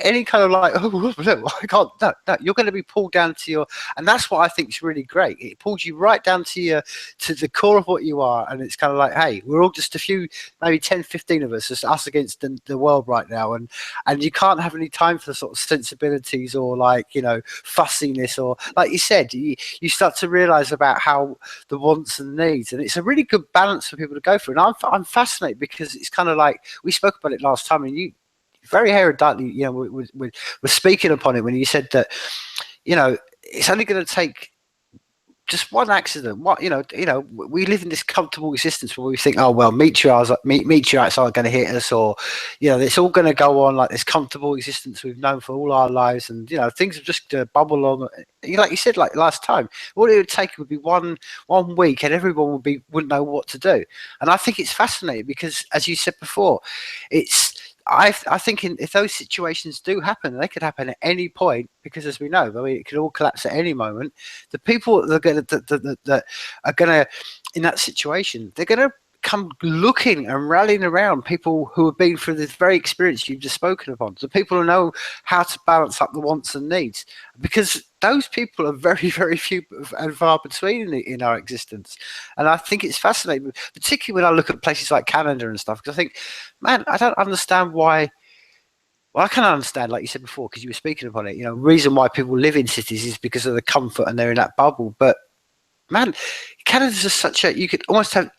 Any kind of like, oh, no, I can't, no, you're going to be pulled down to your, and that's what I think is really great. It pulls you right down to the core of what you are, and it's kind of like, hey, we're all just a few, maybe 10, 15 of us, just us against the world right now, and you can't have any time for sort of sensibilities or, like, you know, fussiness, or, like you said, you start to realize about how the wants and needs, and it's a really good balance for people to go through. And I'm fascinated because it's kind of like we spoke about it last time, and you very eruditely, you know, we're speaking upon it when you said that, you know, it's only going to take just one accident. What, you know, we live in this comfortable existence where we think, oh well, meteorites aren't going to hit us, or, you know, it's all going to go on like this comfortable existence we've known for all our lives, and, you know, things are just going to bubble on. Like you said, like last time, all it would take would be one week, and everyone wouldn't know what to do. And I think it's fascinating because, as you said before, it's. I think if those situations do happen, they could happen at any point, because, as we know, I mean, it could all collapse at any moment. The people that are gonna in that situation, they're gonna come looking and rallying around people who have been through this very experience you've just spoken upon. So people who know how to balance up the wants and needs, because those people are very, very few and far between in our existence. And I think it's fascinating, particularly when I look at places like Canada and stuff, because I think, man, I don't understand why. Well, I can understand, like you said before, because you were speaking upon it. You know, reason why people live in cities is because of the comfort and they're in that bubble. But, man, Canada's just such a, you could almost have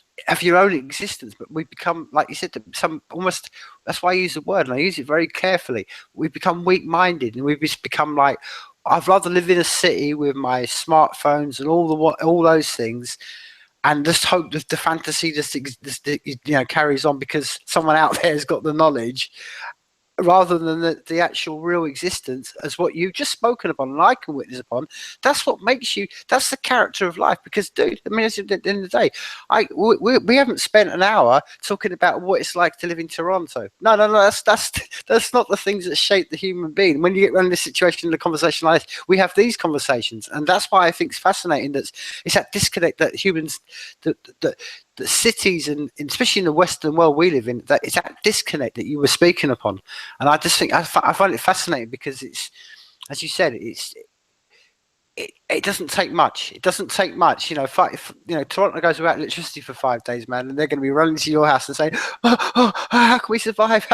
your own existence, but we become, like you said, some almost, that's why I use the word, and I use it very carefully. We've become weak-minded, and we've just become like, I'd rather live in a city with my smartphones and all those things, and just hope that the fantasy just you know, carries on because someone out there has got the knowledge. rather than the actual real existence as what you've just spoken upon and I can witness upon. That's what makes you, that's the character of life. Because, dude, I mean, at the end of the day, we haven't spent an hour talking about what it's like to live in Toronto. No, that's not the things that shape the human being. When you get around this situation in a conversation like this, we have these conversations, and that's why I think it's fascinating that it's that disconnect that humans, that cities, and especially in the Western world we live in, that it's that disconnect that you were speaking upon. And I just think I find it fascinating because it's, as you said, it doesn't take much. It doesn't take much. If Toronto goes without electricity for 5 days, man, and they're going to be running to your house and saying, how can we survive?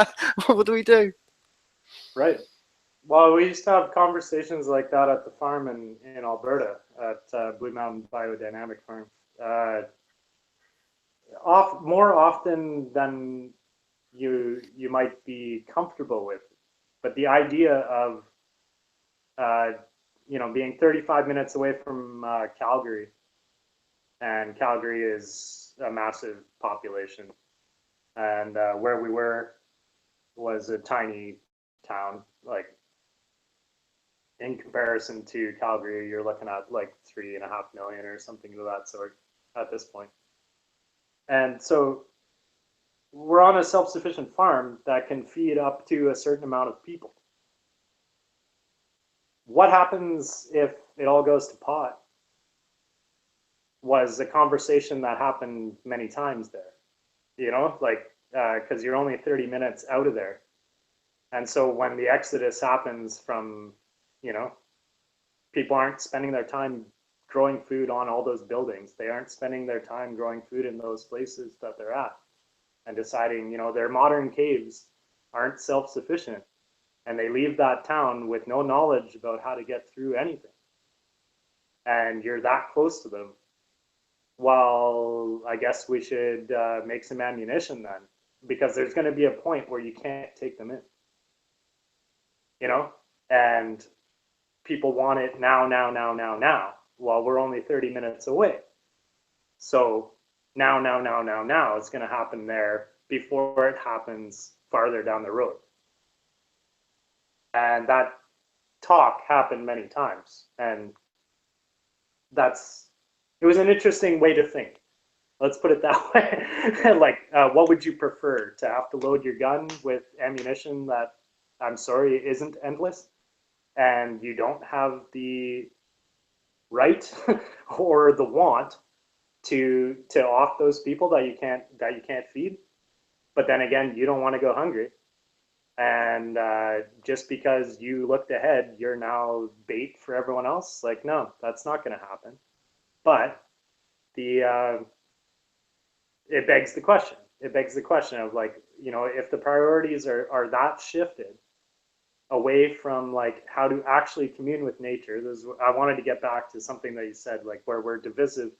What do we do? Right. Well, we used to have conversations like that at the farm in Alberta at Blue Mountain Biodynamic Farm. More often than you might be comfortable with, but the idea of being 35 minutes away from Calgary, and Calgary is a massive population, and where we were was a tiny town. Like, in comparison to Calgary, you're looking at like 3.5 million or something of that sort at this point. And so we're on a self-sufficient farm that can feed up to a certain amount of people. What happens if it all goes to pot was a conversation that happened many times there, because you're only 30 minutes out of there. And so when the exodus happens from, people aren't spending their time growing food on all those buildings. They aren't spending their time growing food in those places that they're at, and deciding, their modern caves aren't self-sufficient, and they leave that town with no knowledge about how to get through anything. And you're that close to them. Well, I guess we should make some ammunition then, because there's going to be a point where you can't take them in, and people want it now. Well, we're only 30 minutes away. So now, it's going to happen there before it happens farther down the road. And that talk happened many times. And it was an interesting way to think. Let's put it that way. What would you prefer? To have to load your gun with ammunition that, I'm sorry, isn't endless, and you don't have the right or the want to off those people that you can't feed, but then again, you don't want to go hungry, and just because you looked ahead, you're now bait for everyone else. Like, no, that's not going to happen. But it begs the question. It begs the question of, like, if the priorities are that shifted away from like how to actually commune with nature. I wanted to get back to something that you said, like, where we're divisive,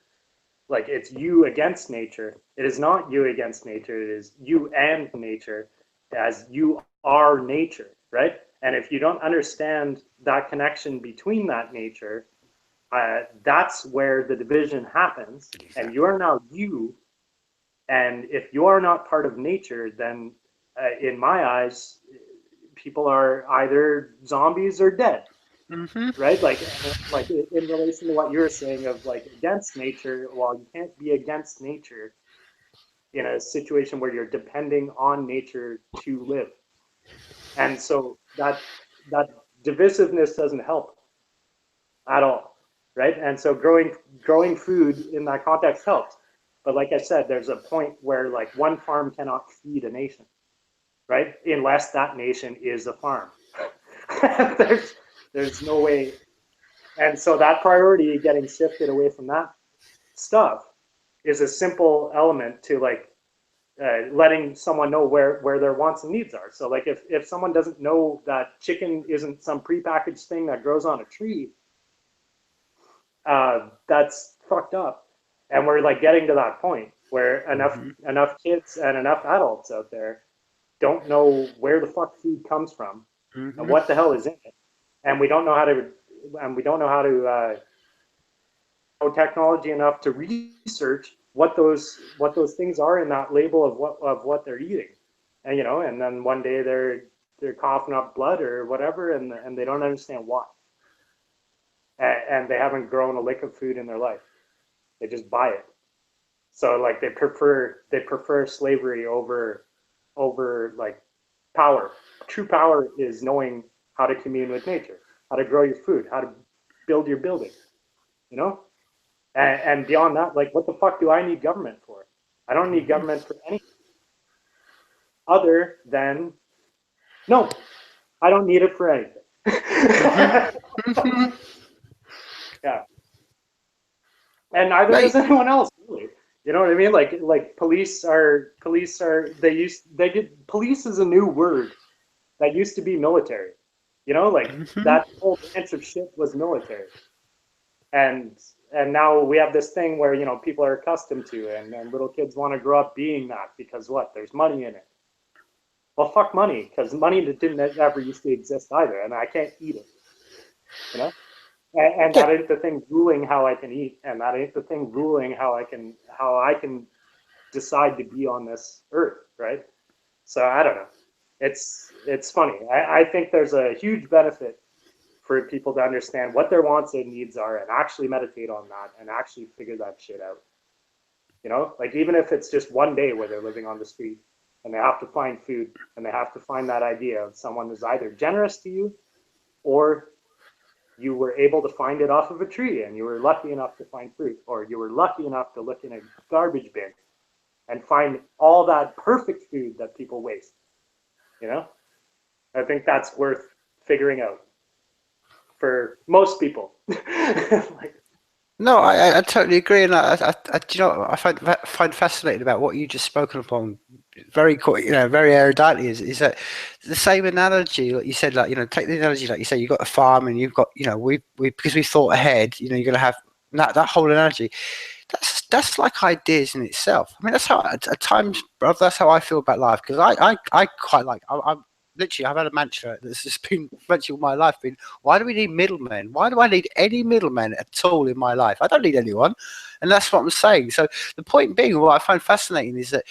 like it's you against nature. It is not you against nature. It is you and nature, as you are nature, right? And if you don't understand that connection between that nature, that's where the division happens. Exactly. And you are now you. And if you are not part of nature, then in my eyes, people are either zombies or dead. Mm-hmm. Right? Like in relation to what you're saying of like against nature, well, you can't be against nature in a situation where you're depending on nature to live. And so that divisiveness doesn't help at all, right? And so growing food in that context helps. But like I said, there's a point where like one farm cannot feed a nation, right? Unless that nation is a farm. There's no way. And so that priority getting shifted away from that stuff is a simple element to like letting someone know where their wants and needs are. So like if someone doesn't know that chicken isn't some prepackaged thing that grows on a tree, that's fucked up. And we're like getting to that point where enough kids and enough adults out there don't know where the fuck food comes from and what the hell is in it, and we don't know how to know technology enough to research what those things are in that label of what they're eating, and and then one day they're they're coughing up blood or whatever, and they don't understand why. And they haven't grown a lick of food in their life. They just buy it. So like they prefer slavery over like power. True power is knowing how to commune with nature, how to grow your food, how to build your building, you know? And beyond that, like, what the fuck do I need government for? I don't need government for anything other than, no, I don't need it for anything. Yeah. And neither does anyone else, really. You know what I mean? Like police police is a new word that used to be military. You know, like that whole branch of shit was military. And now we have this thing where, you know, people are accustomed to, and little kids want to grow up being that because what? There's money in it. Well, fuck money, because money didn't ever used to exist either, and I can't eat it. You know? And that ain't the thing ruling how I can eat, and that ain't the thing ruling how I can decide to be on this earth, right? So I don't know. It's funny. I think there's a huge benefit for people to understand what their wants and needs are and actually meditate on that and actually figure that shit out. You know, like even if it's just one day where they're living on the street and they have to find food and they have to find that idea of someone who's either generous to you or you were able to find it off of a tree and you were lucky enough to find fruit, or you were lucky enough to look in a garbage bin and find all that perfect food that people waste. You know, I think that's worth figuring out for most people. Like, no, I totally agree, and I you know, I find fascinating about what you just spoken upon, very eruditely, is that the same analogy, like you said, like, you know, take the analogy, like you say, you've got a farm and you've got, you know, we because we thought ahead, you know, you're going to have that whole analogy. That's like ideas in itself. I mean, that's how at times, brother, that's how I feel about life, because I quite like, I'm literally, I've had a mantra that's just been virtually all my life been, why do we need middlemen? Why do I need any middlemen at all in my life? I don't need anyone. And that's what I'm saying. So the point being, what I find fascinating is that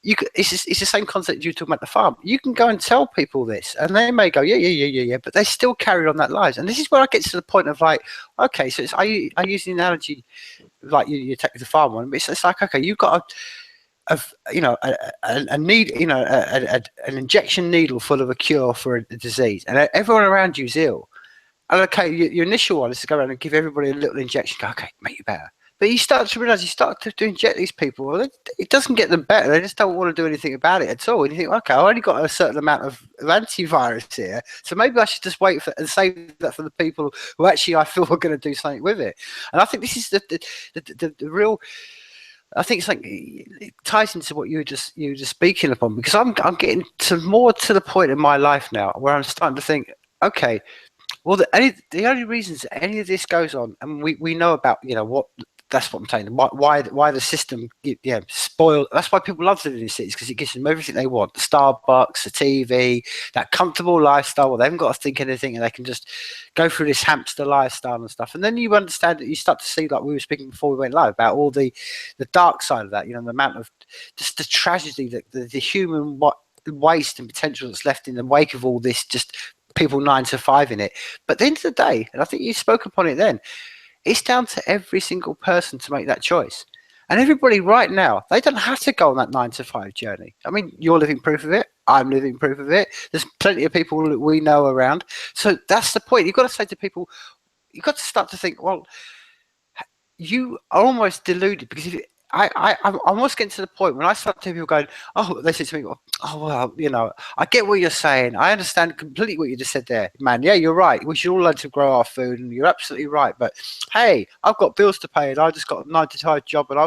it's the same concept you were talking about the farm. You can go and tell people this, and they may go, yeah, but they still carry on that lives. And this is where I get to the point of like, okay, so I use the analogy like you take the farm one, but it's like, okay, you've got a need, you know, an injection needle full of a cure for a disease, and everyone around you's ill. And okay, your initial one is to go around and give everybody a little injection. Go, okay, make you better. But you start to realize, you start to inject these people, well, it doesn't get them better. They just don't want to do anything about it at all. And you think, okay, I only got a certain amount of antivirus here, so maybe I should just wait and save that for the people who actually I feel are going to do something with it. And I think this is the real. I think it's like it ties into what you were just speaking upon, because I'm getting more to the point in my life now where I'm starting to think, okay, well, the only reasons any of this goes on, and we know about, you know, what. That's what I'm saying. Why the system, spoiled. That's why people love living in cities, because it gives them everything they want: the Starbucks, the TV, that comfortable lifestyle where they haven't got to think anything and they can just go through this hamster lifestyle and stuff. And then you understand that you start to see, like we were speaking before we went live, about all the dark side of that. You know, the amount of just the tragedy, that the human waste and potential that's left in the wake of all this, just people 9 to 5 in it. But at the end of the day, and I think you spoke upon it then, it's down to every single person to make that choice. And everybody right now, they don't have to go on that 9 to 5 journey. I mean, you're living proof of it. I'm living proof of it. There's plenty of people that we know around. So that's the point. You've got to say to people, you've got to start to think, well, you are almost deluded, because if I'm almost getting to the point when I start to people going, oh, they say to me, oh, well, you know, I get what you're saying. I understand completely what you just said there, man. Yeah, you're right. We should all learn to grow our food, and you're absolutely right. But hey, I've got bills to pay, and I just got a 9 to 5 job, and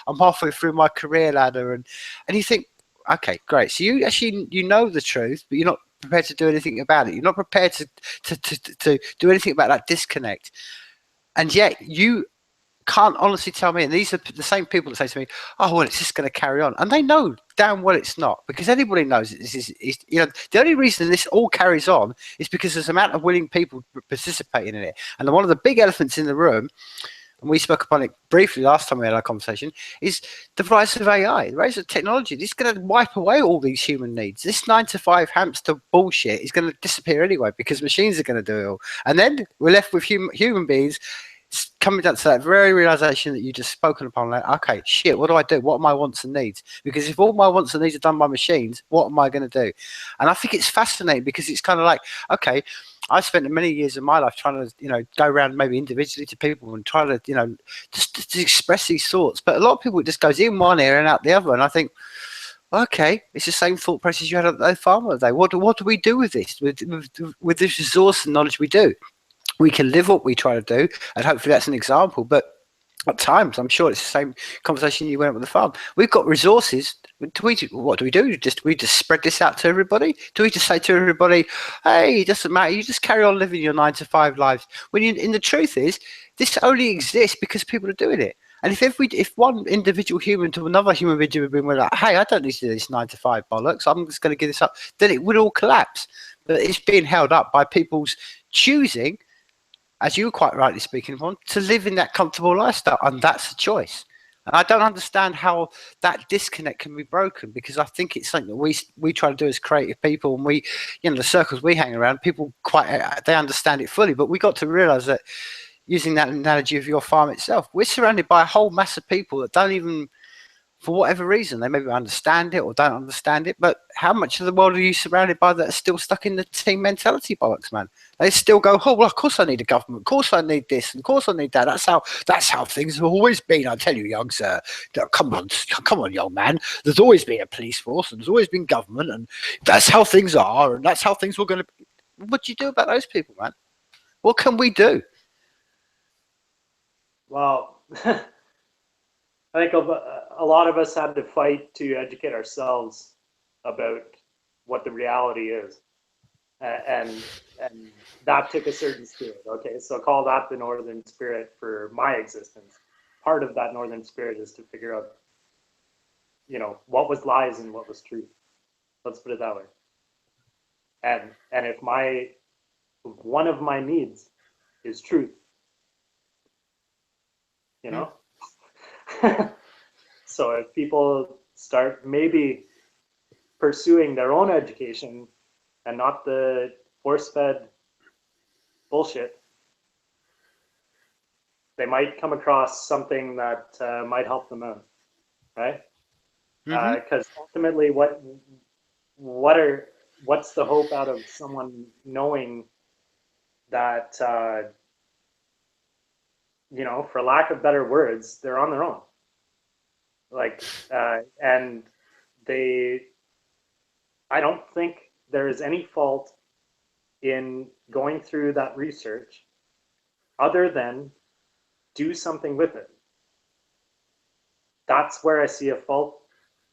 I'm halfway through my career ladder, and you think, okay, great. So you actually, you know the truth, but you're not prepared to do anything about it. You're not prepared to do anything about that disconnect, and yet you can't honestly tell me, and these are the same people that say to me, oh, well, it's just going to carry on. And they know damn well it's not, because anybody knows this is, you know, the only reason this all carries on is because there's an amount of willing people participating in it. And one of the big elephants in the room, and we spoke upon it briefly last time we had our conversation, is the rise of AI, the rise of technology. This is going to wipe away all these human needs. This 9 to 5 hamster bullshit is going to disappear anyway because machines are going to do it all. And then we're left with human beings coming down to that very realization that you just spoken upon, like, okay, shit, what do I do? What are my wants and needs? Because if all my wants and needs are done by machines, what am I going to do? And I think it's fascinating because it's kind of like, okay, I spent many years of my life trying to, go around maybe individually to people and try to, just to express these thoughts. But a lot of people, it just goes in one ear and out the other. And I think, okay, it's the same thought process you had at the farm the other day. What do we do with this, with this resource and knowledge we do? We can live what we try to do, and hopefully that's an example. But at times, I'm sure it's the same conversation you went with the farm. We've got resources. What do we do? We just spread this out to everybody? Do we just say to everybody, hey, it doesn't matter, you just carry on living your 9 to 5 lives? In the truth is, this only exists because people are doing it. And if one individual human to another human being would be like, hey, I don't need to do this 9 to 5 bollocks, I'm just going to give this up, then it would all collapse. But it's being held up by people's choosing, as you were quite rightly speaking upon, to live in that comfortable lifestyle, and that's a choice. And I don't understand how that disconnect can be broken, because I think it's something that we try to do as creative people, and we, the circles we hang around, people they understand it fully. But we got to realize that, using that analogy of your farm itself, we're surrounded by a whole mass of people that don't even, for whatever reason, they maybe understand it or don't understand it. But how much of the world are you surrounded by that are still stuck in the team mentality bollocks, man? They still go, oh, well, of course I need a government. Of course I need this. And of course I need that. That's how things have always been. I tell you, young sir, come on, young man. There's always been a police force and there's always been government, and that's how things are, and that's how things were going to be. What do you do about those people, man? What can we do? Well, I think a lot of us had to fight to educate ourselves about what the reality is, and that took a certain spirit. Okay, so call that the northern spirit for my existence. Part of that northern spirit is to figure out, what was lies and what was truth. Let's put it that way. And if one of my needs is truth, So if people start maybe pursuing their own education and not the force-fed bullshit, they might come across something that might help them out, right? Because ultimately, what's the hope out of someone knowing that, for lack of better words, they're on their own. And I don't think there is any fault in going through that research other than do something with it. That's where I see a fault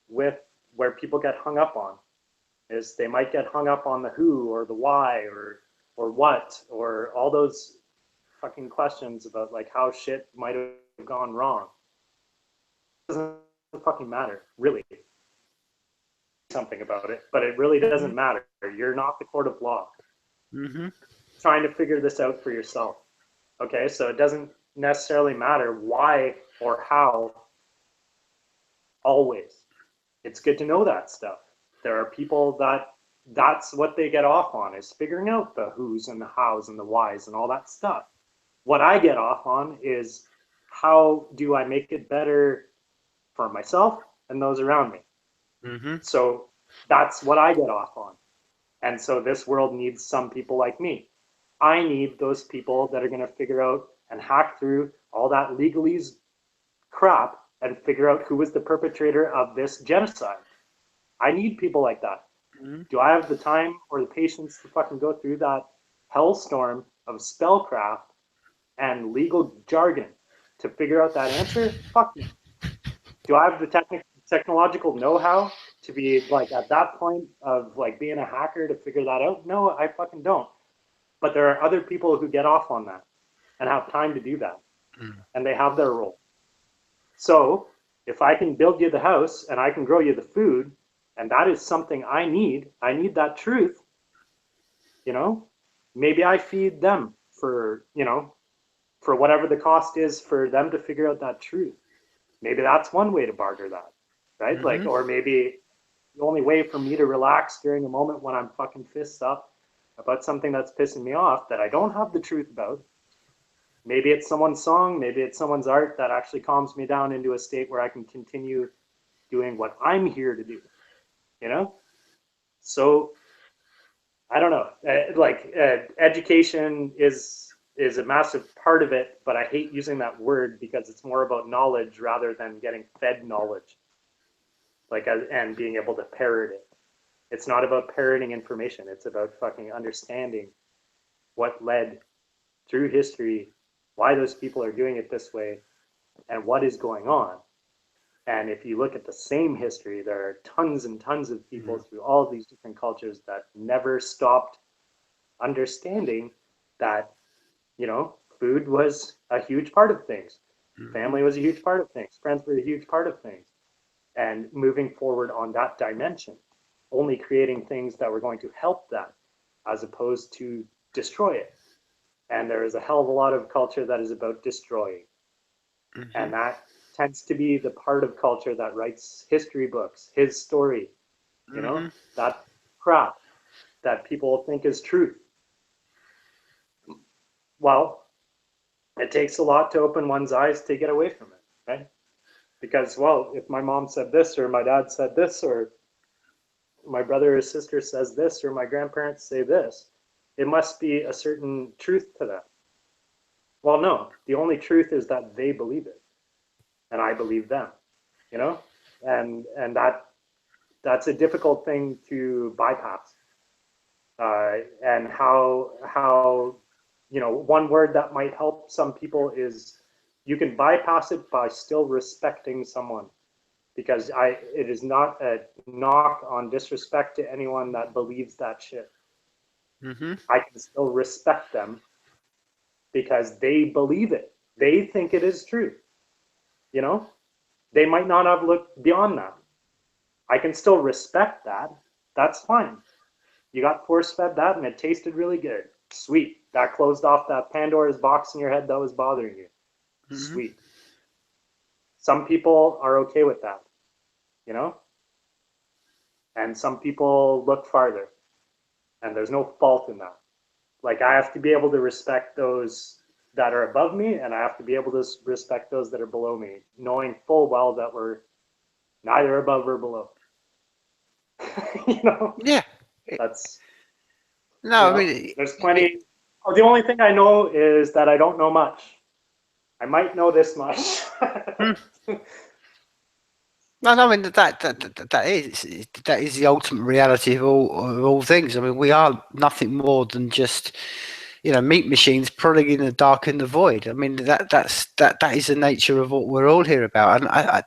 with where people get hung up on, is they might get hung up on the who or the why or what, or all those fucking questions about like how shit might have gone wrong. It doesn't fucking matter, really. Something about it, but it really doesn't matter. You're not the court of law. Trying to figure this out for yourself. Okay, so it doesn't necessarily matter why or how. Always, it's good to know that stuff. There are people that's what they get off on, is figuring out the who's and the how's and the why's and all that stuff. What I get off on is, how do I make it better for myself and those around me? So that's what I get off on. And so this world needs some people like me. I need those people that are going to figure out and hack through all that legalese crap and figure out who was the perpetrator of this genocide. I need people like that. Do I have the time or the patience to fucking go through that hellstorm of spellcraft and legal jargon to figure out that answer? Fuck me. Do I have the technological know-how to be like at that point of like being a hacker to figure that out? No, I fucking don't. But there are other people who get off on that and have time to do that. And they have their role. So if I can build you the house and I can grow you the food, and that is something I need that truth, maybe I feed them for for whatever the cost is for them to figure out that truth. Maybe that's one way to barter that, right? Like, or maybe the only way for me to relax during a moment when I'm fucking fists up about something that's pissing me off that I don't have the truth about. Maybe it's someone's song, maybe it's someone's art that actually calms me down into a state where I can continue doing what I'm here to do, you know? So I don't know, education is a massive part of it, but I hate using that word because it's more about knowledge rather than getting fed knowledge, and being able to parrot it. It's not about parroting information. It's about fucking understanding what led through history, why those people are doing it this way, and what is going on. And if you look at the same history, there are tons and tons of people through all of these different cultures that never stopped understanding that, food was a huge part of things. Family was a huge part of things. Friends were a huge part of things. And moving forward on that dimension, only creating things that were going to help that as opposed to destroy it. And there is a hell of a lot of culture that is about destroying. And that tends to be the part of culture that writes history books, his story, that crap that people think is truth. Well, it takes a lot to open one's eyes to get away from it, right? Because, well, if my mom said this, or my dad said this, or my brother or sister says this, or my grandparents say this, it must be a certain truth to that. Well, no, the only truth is that they believe it, and I believe them, and that's a difficult thing to bypass. And how one word that might help some people is you can bypass it by still respecting someone, because it is not a knock on disrespect to anyone that believes that shit. I can still respect them because they believe it. They think it is true. They might not have looked beyond that. I can still respect that. That's fine. You got force-fed that and it tasted really good. Sweet. That closed off that Pandora's box in your head that was bothering you. Sweet. Some people are okay with that, and some people look farther, and there's no fault in that. Like, I have to be able to respect those that are above me, and I have to be able to respect those that are below me, knowing full well that we're neither above or below. Yeah. That's no. I mean, there's plenty. The only thing I know is that I don't know much. I might know this much. No, I mean that is the ultimate reality of all things. I mean, we are nothing more than just meat machines prodding in the dark and the void. I mean, that is the nature of what we're all here about. And I do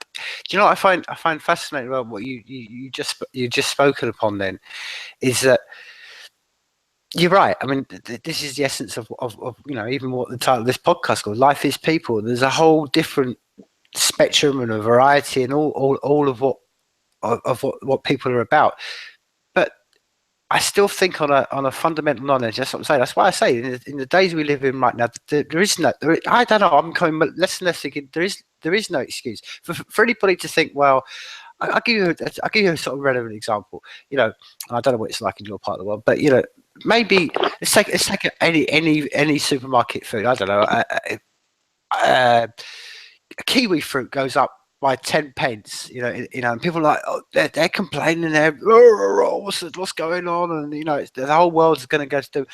you know what I find fascinating about what you just spoken upon then is that you're right. I mean, this is the essence of even what the title of this podcast called Life is People. There's a whole different spectrum and a variety and all of what people are about. But I still think on a fundamental knowledge. That's what I'm saying. That's why I say in the days we live in right now, there is no. I don't know. I'm coming less and less thinking there is no excuse for anybody to think. Well, I'll give you a sort of relevant example. I don't know what it's like in your part of the world, but maybe let's take any supermarket food. I don't know. Kiwi fruit goes up by 10 pence, and people are like, oh, they're complaining there, what's going on, and the whole world's going to go to do,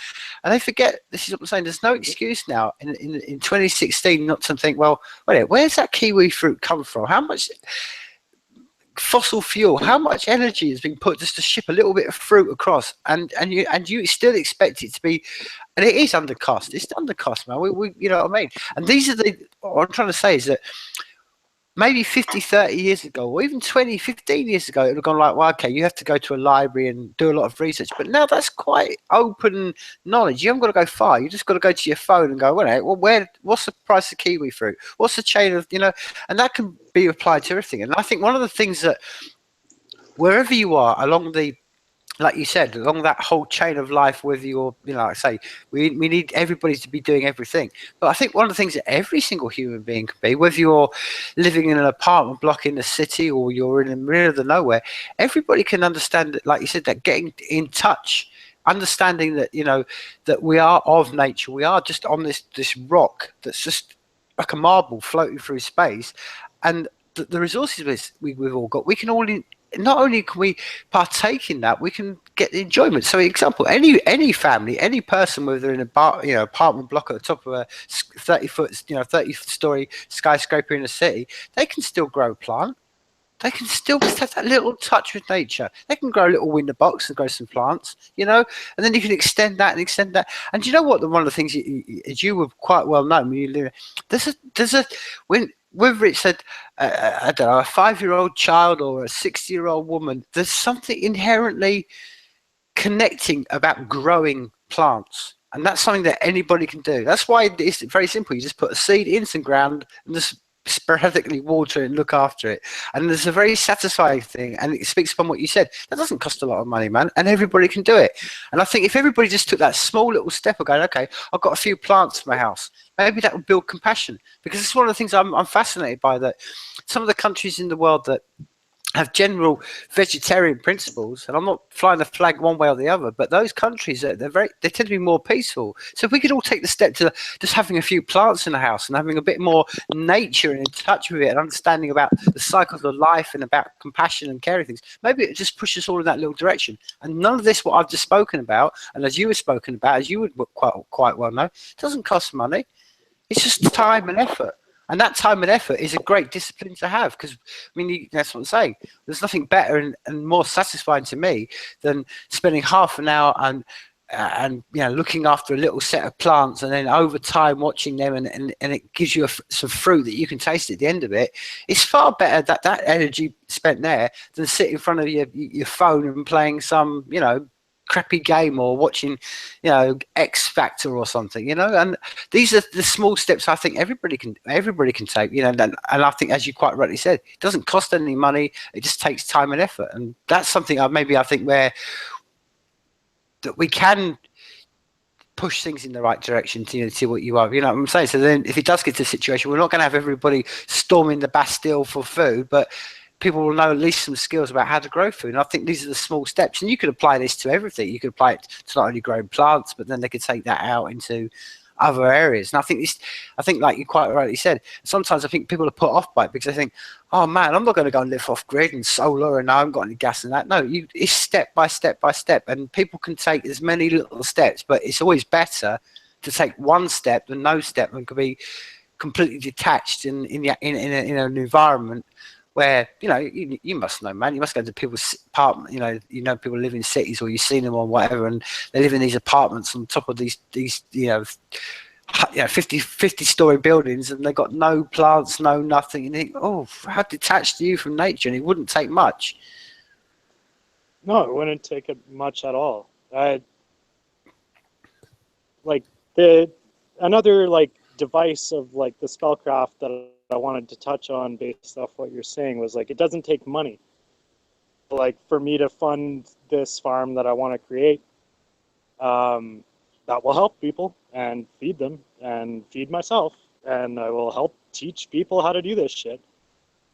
and they forget. This is what I'm saying. There's no excuse now in 2016 not to think, well, wait, where's that kiwi fruit come from? How much fossil fuel, how much energy has been put just to ship a little bit of fruit across, and you still expect it to be, and it is under cost. It's under cost, man. We you know what I mean? And these are what I'm trying to say is that maybe 50, 30 years ago, or even 20, 15 years ago, it would have gone like, well, okay, you have to go to a library and do a lot of research. But now that's quite open knowledge. You haven't got to go far. You just got to go to your phone and go, well, what's the price of kiwi fruit? What's the chain of, and that can be applied to everything. And I think one of the things that wherever you are along the like you said, along that whole chain of life with your, like I say, we need everybody to be doing everything. But I think one of the things that every single human being can be, whether you're living in an apartment block in the city or you're in the middle of the nowhere, everybody can understand that, like you said, that getting in touch, understanding that, that we are of nature, we are just on this rock that's just like a marble floating through space, and the resources we've all got, we can all not only can we partake in that, we can get the enjoyment. So, example, any family, any person, whether in a apartment block at the top of a 30-foot, 30-story skyscraper in a city, they can still grow a plant. They can still just have that little touch with nature. They can grow a little window box and grow some plants, and then you can extend that and extend that. And do you know what? One of the things, as you were quite well known, when you live, when whether it's I don't know, a 5-year-old child or a 60-year-old woman, there's something inherently connecting about growing plants. And that's something that anybody can do. That's why it's very simple. You just put a seed in some ground and just sporadically water it and look after it. And there's a very satisfying thing. And it speaks upon what you said. That doesn't cost a lot of money, man. And everybody can do it. And I think if everybody just took that small little step of going, okay, I've got a few plants in my house, maybe that would build compassion. Because it's one of the things I'm fascinated by, that some of the countries in the world that have general vegetarian principles, and I'm not flying the flag one way or the other, but those countries, they tend to be more peaceful. So if we could all take the step to just having a few plants in the house and having a bit more nature and in touch with it and understanding about the cycles of life and about compassion and caring things, maybe it just pushes us all in that little direction. And none of this, what I've just spoken about, and as you were spoken about, as you would quite well know, doesn't cost money. It's just time and effort. And that time and effort is a great discipline to have, because, that's what I'm saying. There's nothing better and more satisfying to me than spending half an hour and looking after a little set of plants, and then over time watching them, and it gives you some fruit that you can taste at the end of it. It's far better that energy spent there than sit in front of your phone and playing some crappy game or watching X Factor or something, and these are the small steps I think everybody can take, and I think, as you quite rightly said, it doesn't cost any money. It just takes time and effort, and that's something I think where that we can push things in the right direction to see what you are, what I'm saying. So then if it does get to a situation, we're not going to have everybody storming the Bastille for food, but people will know at least some skills about how to grow food. And I think these are the small steps, and you could apply this to everything. You could apply it to not only growing plants, but then they could take that out into other areas. And I think like you quite rightly said, sometimes I think people are put off by it because they think, oh man, I'm not going to go and live off grid and solar, and I haven't got any gas and that. No, it's step by step by step, and people can take as many little steps, but it's always better to take one step than no step, and could be completely detached in an environment where you must know, man. You must go to people's apartment. People live in cities, or you've seen them or whatever, and they live in these apartments on top of these 50-story buildings, and they've got no plants, no nothing. And you think, oh, how detached are you from nature? And it wouldn't take much. No, it wouldn't take much at all. Another device of the spellcraft that I wanted to touch on based off what you're saying was it doesn't take money. For me to fund this farm that I want to create, that will help people and feed them and feed myself, and I will help teach people how to do this shit.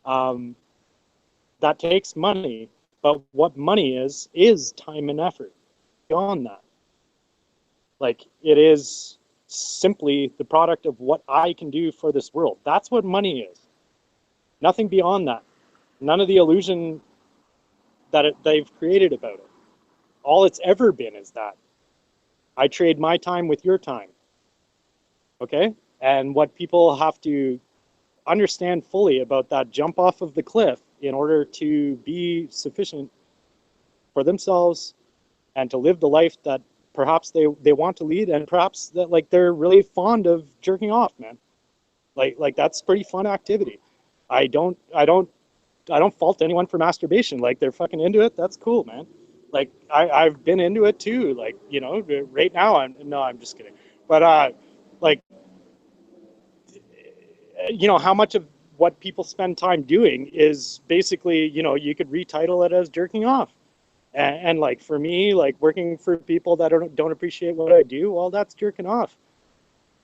That takes money, but what money is time and effort. Beyond that, it is simply the product of what I can do for this world. That's what money is. Nothing beyond that. None of the illusion that they've created about it. All it's ever been is that I trade my time with your time. Okay? And what people have to understand fully about that jump off of the cliff in order to be sufficient for themselves and to live the life that perhaps they want to lead, and perhaps that they're really fond of jerking off, man. That's pretty fun activity. I don't fault anyone for masturbation. They're fucking into it. That's cool, man. I've been into it too. Right now I'm just kidding. But how much of what people spend time doing is basically, you could retitle it as jerking off. And like for me, like working for people that don't appreciate what I do, well, that's jerking off.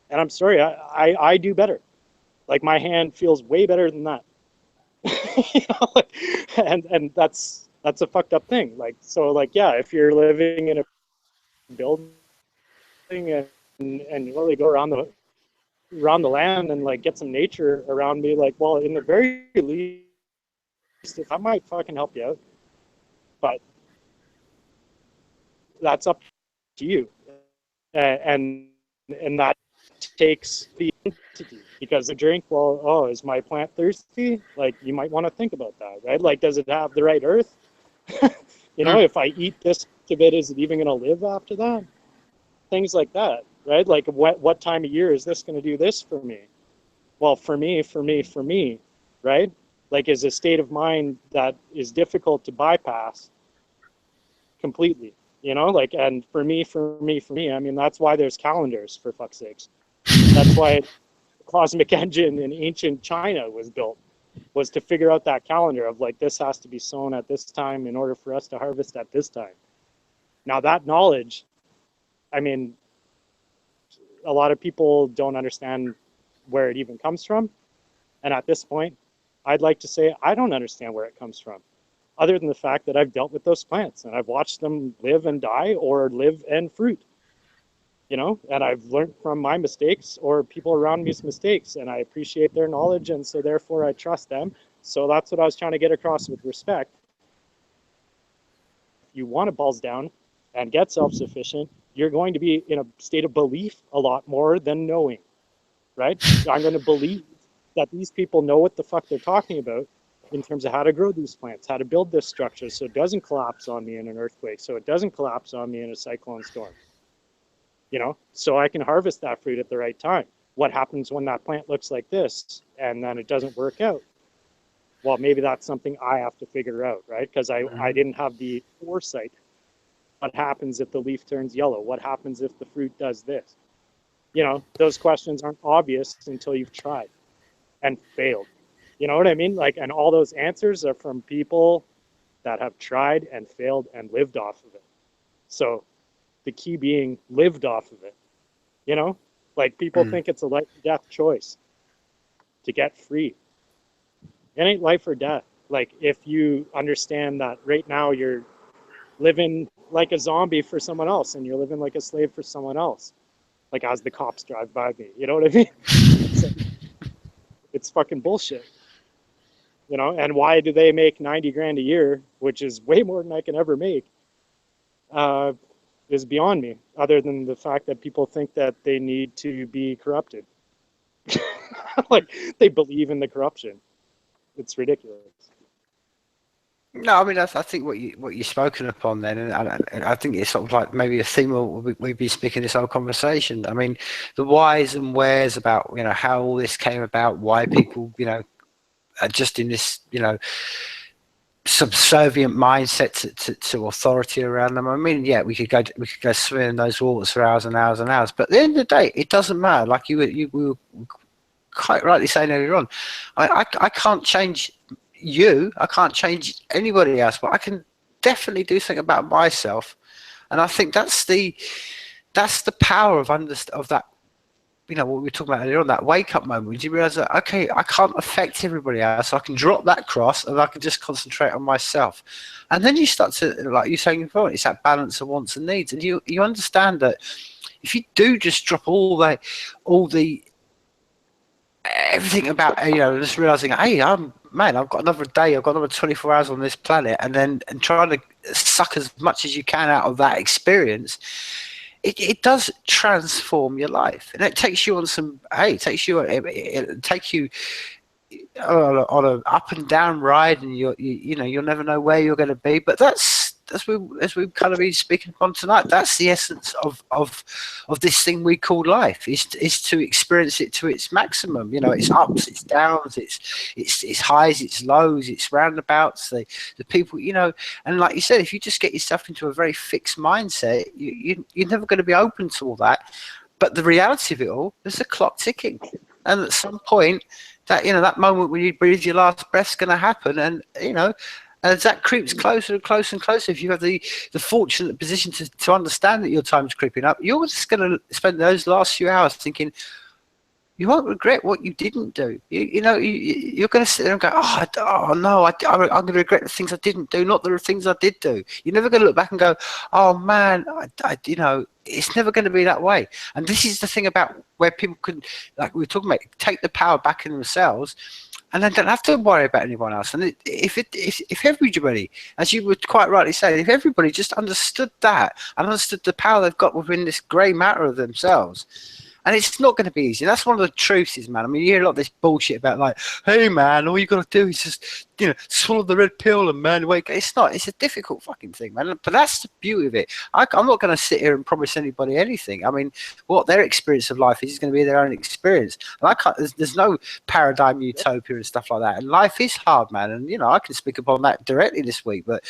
And I'm sorry, I do better. Like my hand feels way better than that. You know, like, and that's a fucked up thing. Like so, like yeah, if you're living in a building and you really go around the land and like get some nature around me, like well, in the very least, if I might fucking help you out, but that's up to you, and that takes the entity because the drink. Well, oh, is my plant thirsty? Like you might want to think about that, right? Like, does it have the right earth? You know, if I eat this of it, is it even going to live after that? Things like that, right? Like, what time of year is this going to do this for me? Well, for me, right? Like, is a state of mind that is difficult to bypass completely, you know? Like, and for me, I mean, that's why there's calendars, for fuck's sakes. That's why the cosmic engine in ancient China was built, was to figure out that calendar of like, this has to be sown at this time in order for us to harvest at this time. Now, that knowledge, I mean, a lot of people don't understand where it even comes from. And at this point, I'd like to say I don't understand where it comes from, other than the fact that I've dealt with those plants and I've watched them live and die or live and fruit, you know, and I've learned from my mistakes or people around me's mistakes, and I appreciate their knowledge, and so therefore I trust them. So that's what I was trying to get across with respect. If you want to balls down and get self-sufficient, you're going to be in a state of belief a lot more than knowing, right? I'm going to believe that these people know what the fuck they're talking about in terms of how to grow these plants, how to build this structure so it doesn't collapse on me in an earthquake, so it doesn't collapse on me in a cyclone storm, you know, so I can harvest that fruit at the right time. What happens when that plant looks like this and then it doesn't work out? Well, maybe that's something I have to figure out, right? Because I didn't have the foresight. What happens if the leaf turns yellow? What happens if the fruit does this? You know, those questions aren't obvious until you've tried and failed. You know what I mean? Like, and all those answers are from people that have tried and failed and lived off of it. So the key being lived off of it. You know, like people think it's a life or death choice to get free. It ain't life or death. Like if you understand that right now you're living like a zombie for someone else and you're living like a slave for someone else, like as the cops drive by me, you know what I mean? It's fucking bullshit, you know. And why do they make 90 grand a year, which is way more than I can ever make, is beyond me, other than the fact that people think that they need to be corrupted. Like they believe in the corruption. It's ridiculous. No, I mean I think what you've spoken upon then, and I think it's sort of like maybe a theme we've been speaking this whole conversation. I mean, the whys and wheres about how all this came about, why people are just in this subservient mindset to authority around them. I mean, yeah, we could go swimming in those waters for hours and hours and hours, but at the end of the day, it doesn't matter. Like you were quite rightly saying earlier on, I can't change you, I can't change anybody else, but I can definitely do something about myself. And I think that's the power of that, what we were talking about earlier on, that wake up moment. You realize that, okay, I can't affect everybody else, so I can drop that cross and I can just concentrate on myself. And then you start to, like you're saying before, it's that balance of wants and needs, and you understand that if you do just drop all the everything about, just realizing, hey, I've got another day, I've got another 24 hours on this planet, and trying to suck as much as you can out of that experience, it does transform your life, and it takes you on it takes you on a up and down ride, and you'll never know where you're going to be. But as we've kind of been speaking upon tonight, that's the essence of this thing we call life, is to experience it to its maximum. It's ups, it's downs, it's highs, it's lows, it's roundabouts, the people, and like you said, if you just get yourself into a very fixed mindset, you're never going to be open to all that. But the reality of it all, there's a clock ticking, and at some point, that that moment when you breathe your last breath's going to happen, and as that creeps closer and closer and closer, if you have the fortunate position to understand that your time's creeping up, you're just going to spend those last few hours thinking, you won't regret what you didn't do. You're going to sit there and go, oh no, I'm going to regret the things I didn't do, not the things I did do. You're never going to look back and go, oh man, it's never going to be that way. And this is the thing about where people can, like we were talking about, take the power back in themselves, and then don't have to worry about anyone else. And if everybody, as you would quite rightly say, if everybody just understood that and understood the power they've got within this grey matter of themselves. And it's not going to be easy. That's one of the truths, man. I mean, you hear a lot of this bullshit about like, hey, man, all you got to do is just, swallow the red pill and man, wake. It's not. It's a difficult fucking thing, man. But that's the beauty of it. I'm not going to sit here and promise anybody anything. I mean, what their experience of life is going to be their own experience. And I can't. There's no paradigm utopia and stuff like that. And life is hard, man. And I can speak upon that directly this week, but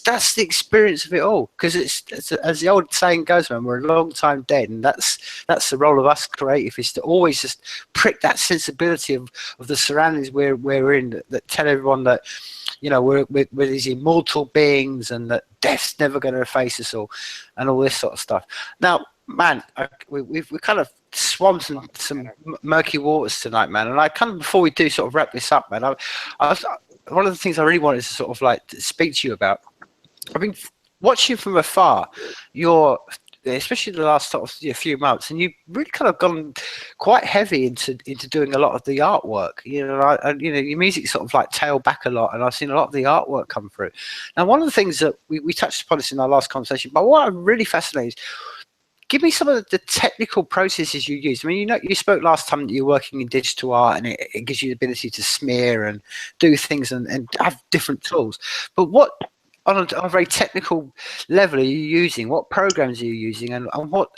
that's the experience of it all. Because it's as the old saying goes, man, we're a long time dead, and that's the role of us creative, is to always just prick that sensibility of the surroundings we're in, that tell everyone that we're these immortal beings and that death's never going to efface us all, and all this sort of stuff. Now, man, we kind of swam some murky waters tonight, man, and I kind of, before we do sort of wrap this up, man, one of the things I really wanted to sort of like to speak to you about. I've been watching from afar, especially the last sort of few months, and you've really kind of gone quite heavy into doing a lot of the artwork. Your music sort of like tailed back a lot, and I've seen a lot of the artwork come through. Now, one of the things that we touched upon this in our last conversation, but what I'm really fascinated is, give me some of the technical processes you use. I mean, you spoke last time that you're working in digital art, and it gives you the ability to smear and do things and have different tools. But what, on a very technical level, are you using? What programs are you using? And what,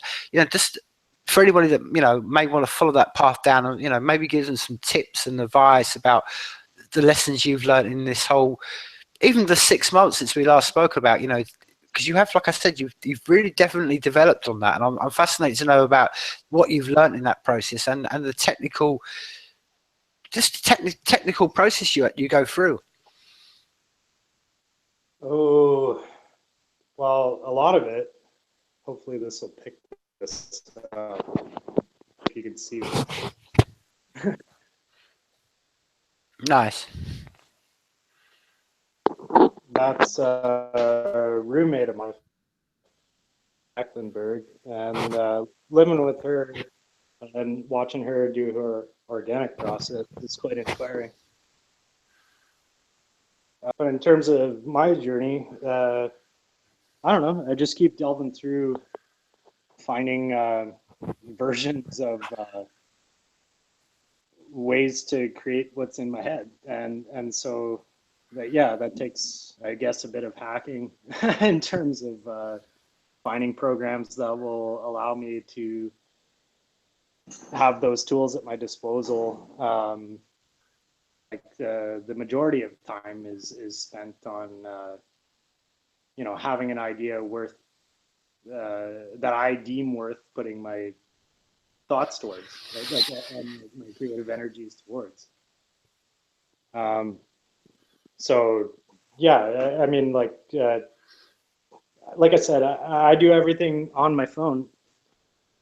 just for anybody that, may want to follow that path down, and, maybe give them some tips and advice about the lessons you've learned in this whole, even the 6 months since we last spoke about, because you have, like I said, you've really definitely developed on that, and I'm fascinated to know about what you've learned in that process and the technical, technical process you go through. Oh, well, a lot of it. Hopefully, this will pick this up. If you can see. Nice. That's a roommate of mine, Mecklenburg, and living with her and watching her do her organic process is quite inspiring. But in terms of my journey, I don't know. I just keep delving through, finding versions of ways to create what's in my head, and so that takes, I guess, a bit of hacking in terms of finding programs that will allow me to have those tools at my disposal. The majority of time is spent on having an idea worth that I deem worth putting my thoughts towards, right? And my creative energies towards. So yeah, I mean, like I said, I do everything on my phone.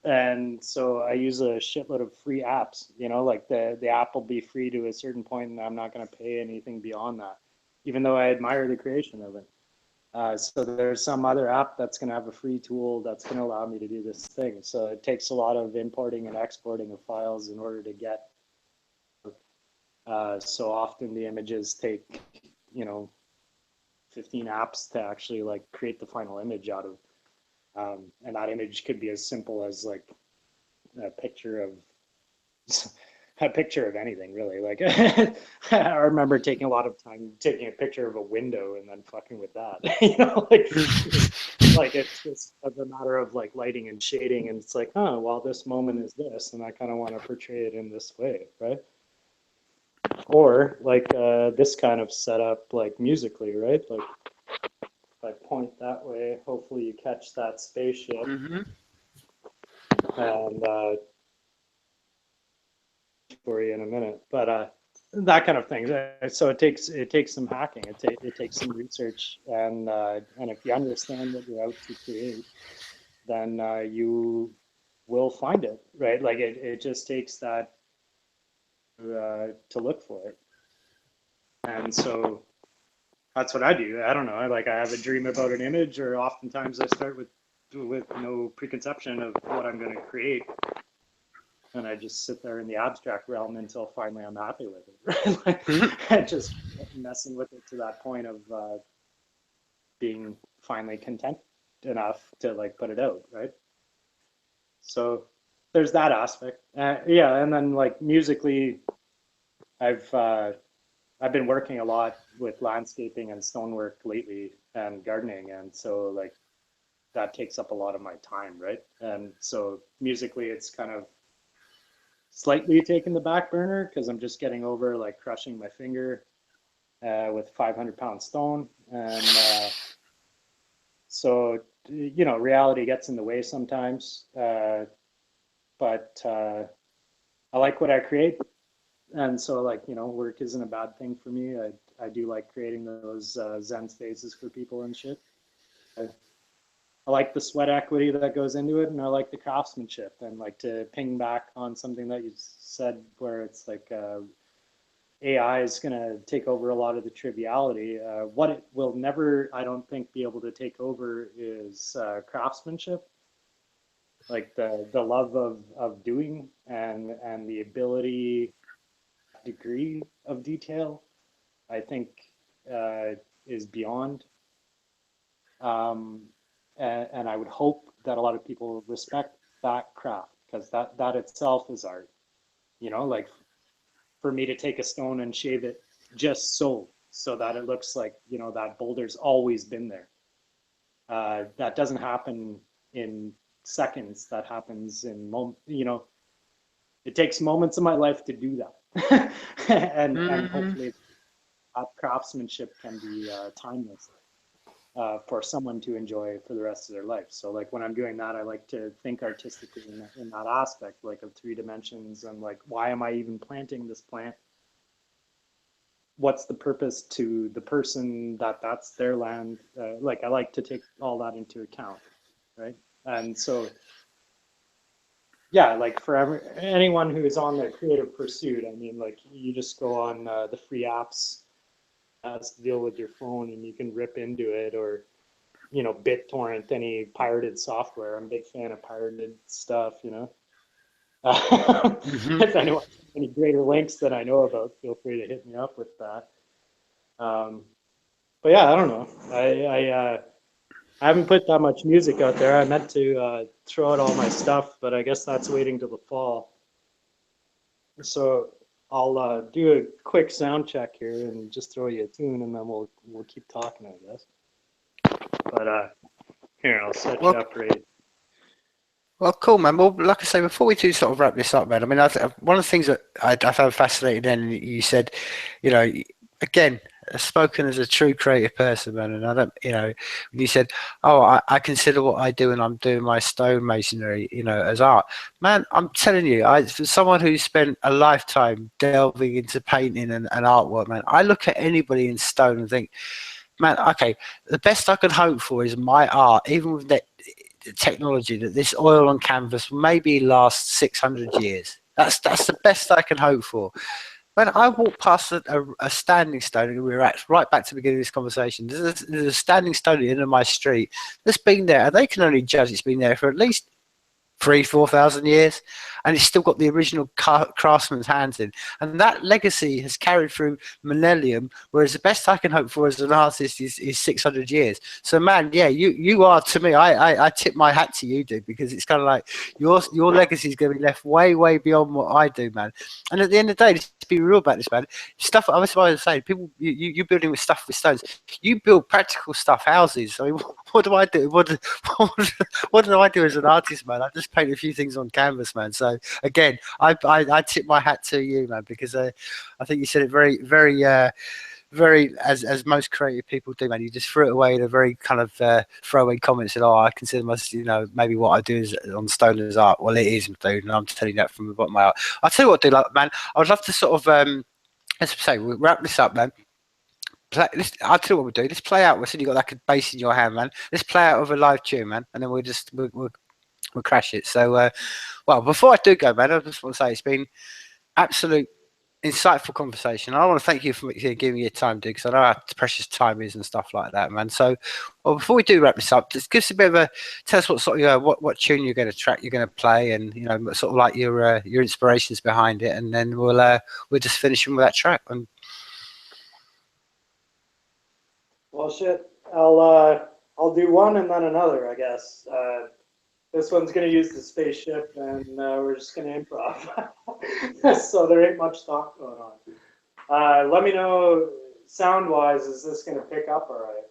And so I use a shitload of free apps, like the app will be free to a certain point, and I'm not going to pay anything beyond that, even though I admire the creation of it. So there's some other app that's going to have a free tool that's going to allow me to do this thing. So it takes a lot of importing and exporting of files in order to get. So often the images take, 15 apps to actually like create the final image out of. And that image could be as simple as like a picture of anything, really. Like I remember taking a lot of time taking a picture of a window and then fucking with that. Like it's just a matter of like lighting and shading, and it's like, well, this moment is this, and I kind of want to portray it in this way, right? Or like this kind of setup, like musically, right? Like if I point that way, hopefully you catch that spaceship. Mm-hmm. And for you in a minute. But that kind of thing. So it takes some hacking. It takes some research, and if you understand what you're out to create, then you will find it, right? Like it just takes that to look for it. And so that's what I do. I don't know. I have a dream about an image, or oftentimes I start with no preconception of what I'm going to create, and I just sit there in the abstract realm until finally I'm happy with it. Like, just messing with it to that point of being finally content enough to like put it out, right? So there's that aspect. Yeah, and then like musically, I've been working a lot with landscaping and stonework lately and gardening, and so like that takes up a lot of my time, right? And so musically, it's kind of slightly taken the back burner because I'm just getting over like crushing my finger with 500-pound stone, and so you know reality gets in the way sometimes. But I like what I create, and so like you know work isn't a bad thing for me. I do like creating those Zen spaces for people and shit. I like the sweat equity that goes into it, and I like the craftsmanship. And like to ping back on something that you said, where it's like AI is going to take over a lot of the triviality. What it will never, I don't think, be able to take over is craftsmanship, like the love of doing and the ability, degree of detail. I think is beyond. Um, and I would hope that a lot of people respect that craft, because that itself is art. You know, like for me to take a stone and shave it just so that it looks like you know that boulder's always been there. That doesn't happen in seconds. That happens in you know, it takes moments of my life to do that, and hopefully that craftsmanship can be timeless. For someone to enjoy for the rest of their life. So like when I'm doing that, I like to think artistically in that aspect, like of 3 dimensions, and like, why am I even planting this plant? What's the purpose to the person that's their land? Like I like to take all that into account, right? And so, yeah, like for anyone who is on the creative pursuit, I mean, like you just go on the free apps has to deal with your phone and you can rip into it, or you know, BitTorrent, any pirated software. I'm a big fan of pirated stuff, you know. If anyone has any greater links that I know about, feel free to hit me up with that. But yeah, I don't know. I haven't put that much music out there. I meant to throw out all my stuff, but I guess that's waiting till the fall. So I'll do a quick sound check here and just throw you a tune, and then we'll keep talking, I guess. But here, I'll set you up right. Well, cool, man. Well, like I say, before we do sort of wrap this up, man, I mean, one of the things that I found fascinating, then you said, you know, again, spoken as a true creative person, man, and I don't, you know, when you said, oh, I consider what I do and I'm doing my stonemasonry, you know, as art, man, I'm telling you, for someone who's spent a lifetime delving into painting and artwork, man, I look at anybody in stone and think, man, okay, the best I can hope for is my art, even with that technology, that this oil on canvas maybe lasts 600 years. That's the best I can hope for. When I walk past a standing stone, and we're right back to the beginning of this conversation, there's a standing stone at the end of my street that's been there, and they can only judge it's been there for at least 3,000-4,000 years, and it's still got the original craftsman's hands in, and that legacy has carried through millennium, whereas the best I can hope for as an artist is 600 years. So man, yeah, you are, to me, I tip my hat to you, dude, because it's kind of like your legacy is going to be left way beyond what I do, man. And at the end of the day, let's be real about this, man. Stuff, I was saying, people, you're building with stuff with stones, you build practical stuff, houses. I mean, what do I do? What do I do as an artist, man? I just paint a few things on canvas, man. So again, I tip my hat to you, man, because I think you said it very as most creative people do, man. You just threw it away in a very kind of throwaway comment. Said, "Oh, I consider myself, you know, maybe what I do is on stone as art." Well, it is, dude, and I'm telling you that from the bottom of my heart. I'll tell you what, dude, like, man, I would love to sort of let's say we wrap this up, man. I'll tell you what we'll do. Let's play out. We said you got like a bass in your hand, man. Let's play out with a live tune, man, and then we'll crash it. So, well, before I do go, man, I just want to say it's been absolute insightful conversation. I want to thank you for giving me your time, dude, because I know how precious time is and stuff like that, man. So, well, before we do wrap this up, just give us a bit of a tell us what sort of what tune you're going to play, and sort of like your inspirations behind it, and then we'll just finish with that track. And well, shit, I'll do one and then another, I guess. This one's going to use the spaceship, and we're just going to improv. So there ain't much thought going on. Let me know, sound-wise, is this going to pick up all right?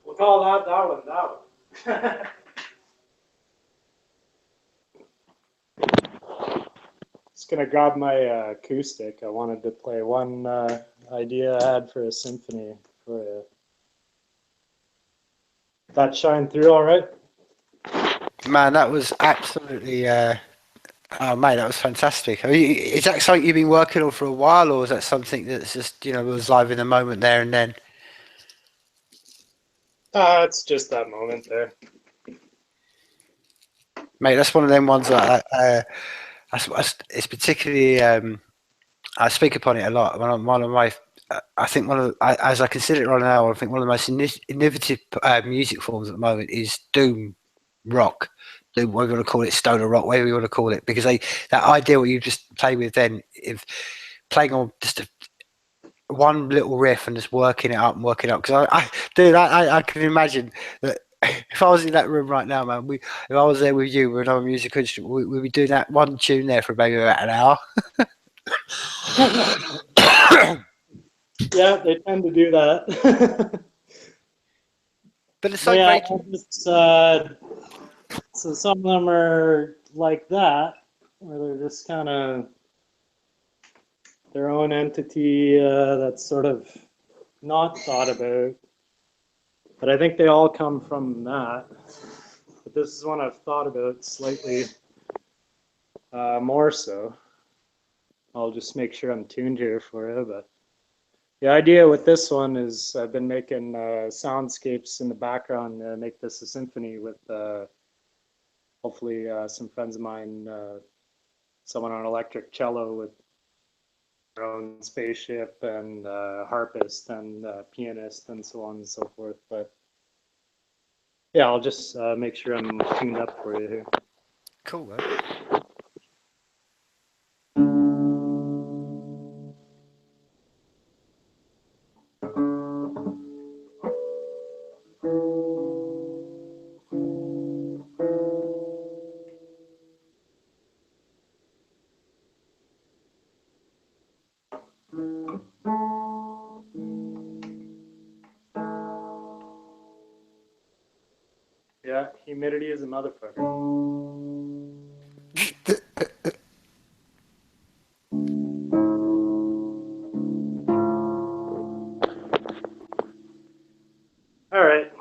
We'll call that one. Just gonna grab my acoustic. I wanted to play one idea I had for a symphony for you. That shine through all right? Man, that was absolutely. Oh, mate, that was fantastic. I mean, is that something you've been working on for a while, or is that something that's just was live in the moment there and then? It's just that moment there. Mate, that's one of them ones that it's particularly. I speak upon it a lot. One of my, I think as I consider it right now, I think one of the most innovative music forms at the moment is doom rock. Doom, whatever you want to call it, stoner rock, whatever you want to call it, because that idea what you just play with then, if playing on just one little riff and just working it up and working it up. Because I can imagine that if I was in that room right now, man, if I was there with you with another musical instrument, we'd be doing that one tune there for maybe about an hour. Yeah, they tend to do that. But it's But so yeah, great. so some of them are like that, where they're just kind of their own entity that's sort of not thought about. But I think they all come from that. But this is one I've thought about slightly more so. I'll just make sure I'm tuned here for you. But the idea with this one is I've been making soundscapes in the background to make this a symphony with hopefully some friends of mine, someone on electric cello with their own spaceship and harpist and pianist and so on and so forth. But yeah, I'll just make sure I'm tuned up for you here. Cool, man. Yeah, humidity is a motherfucker. All right.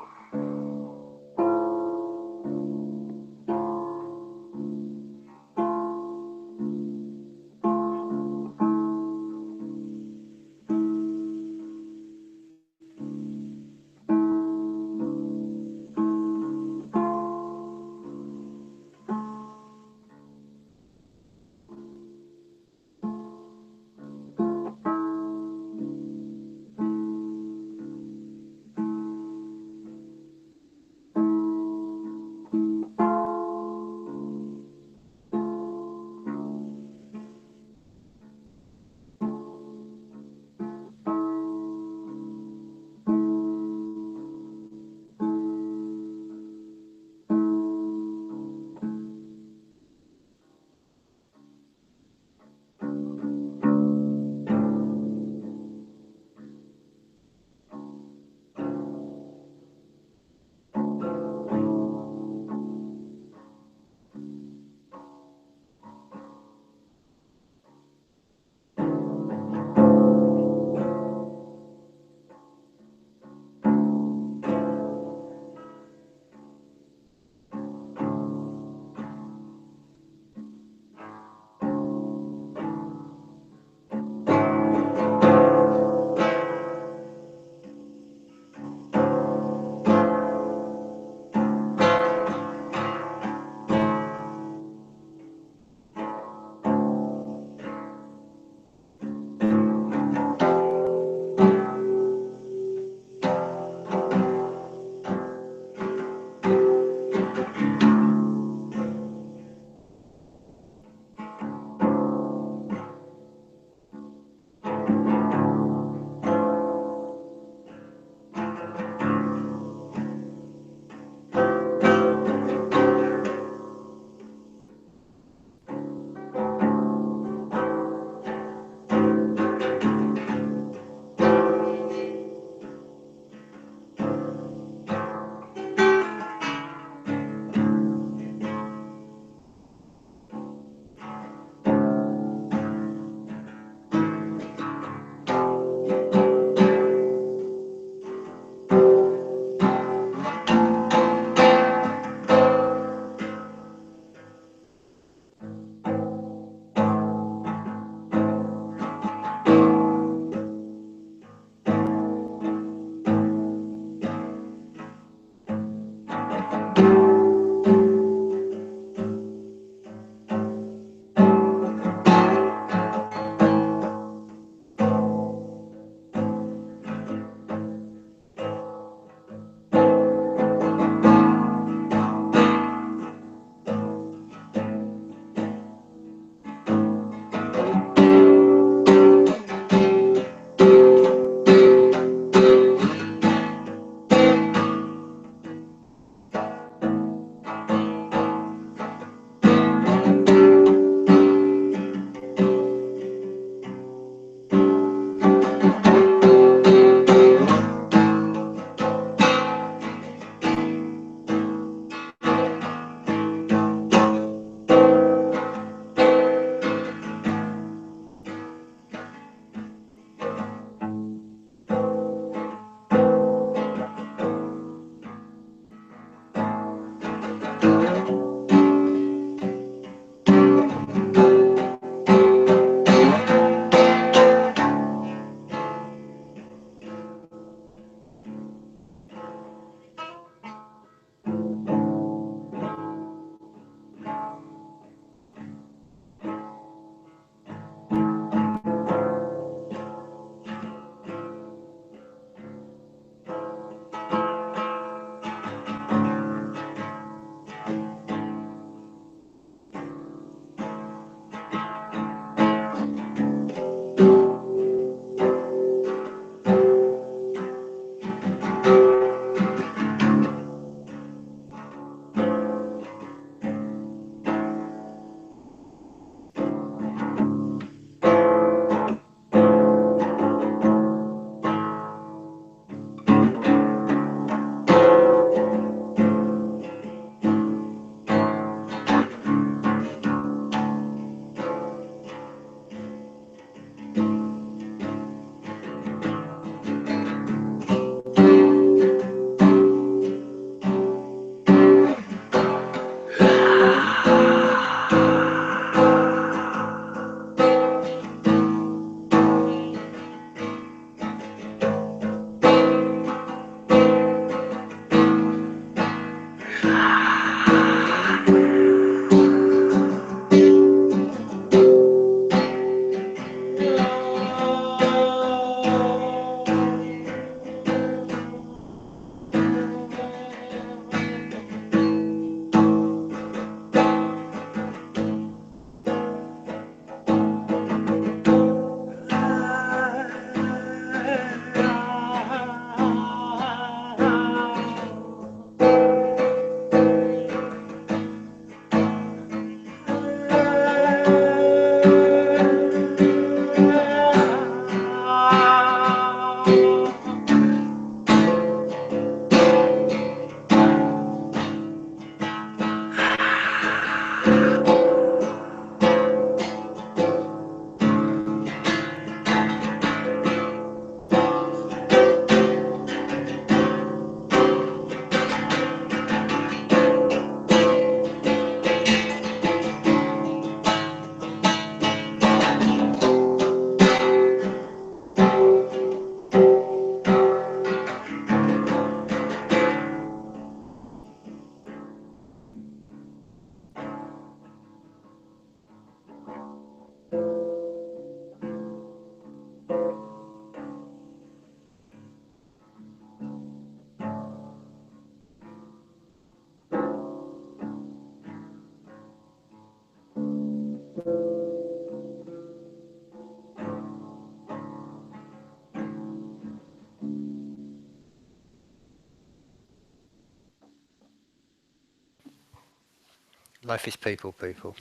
Life is people, people.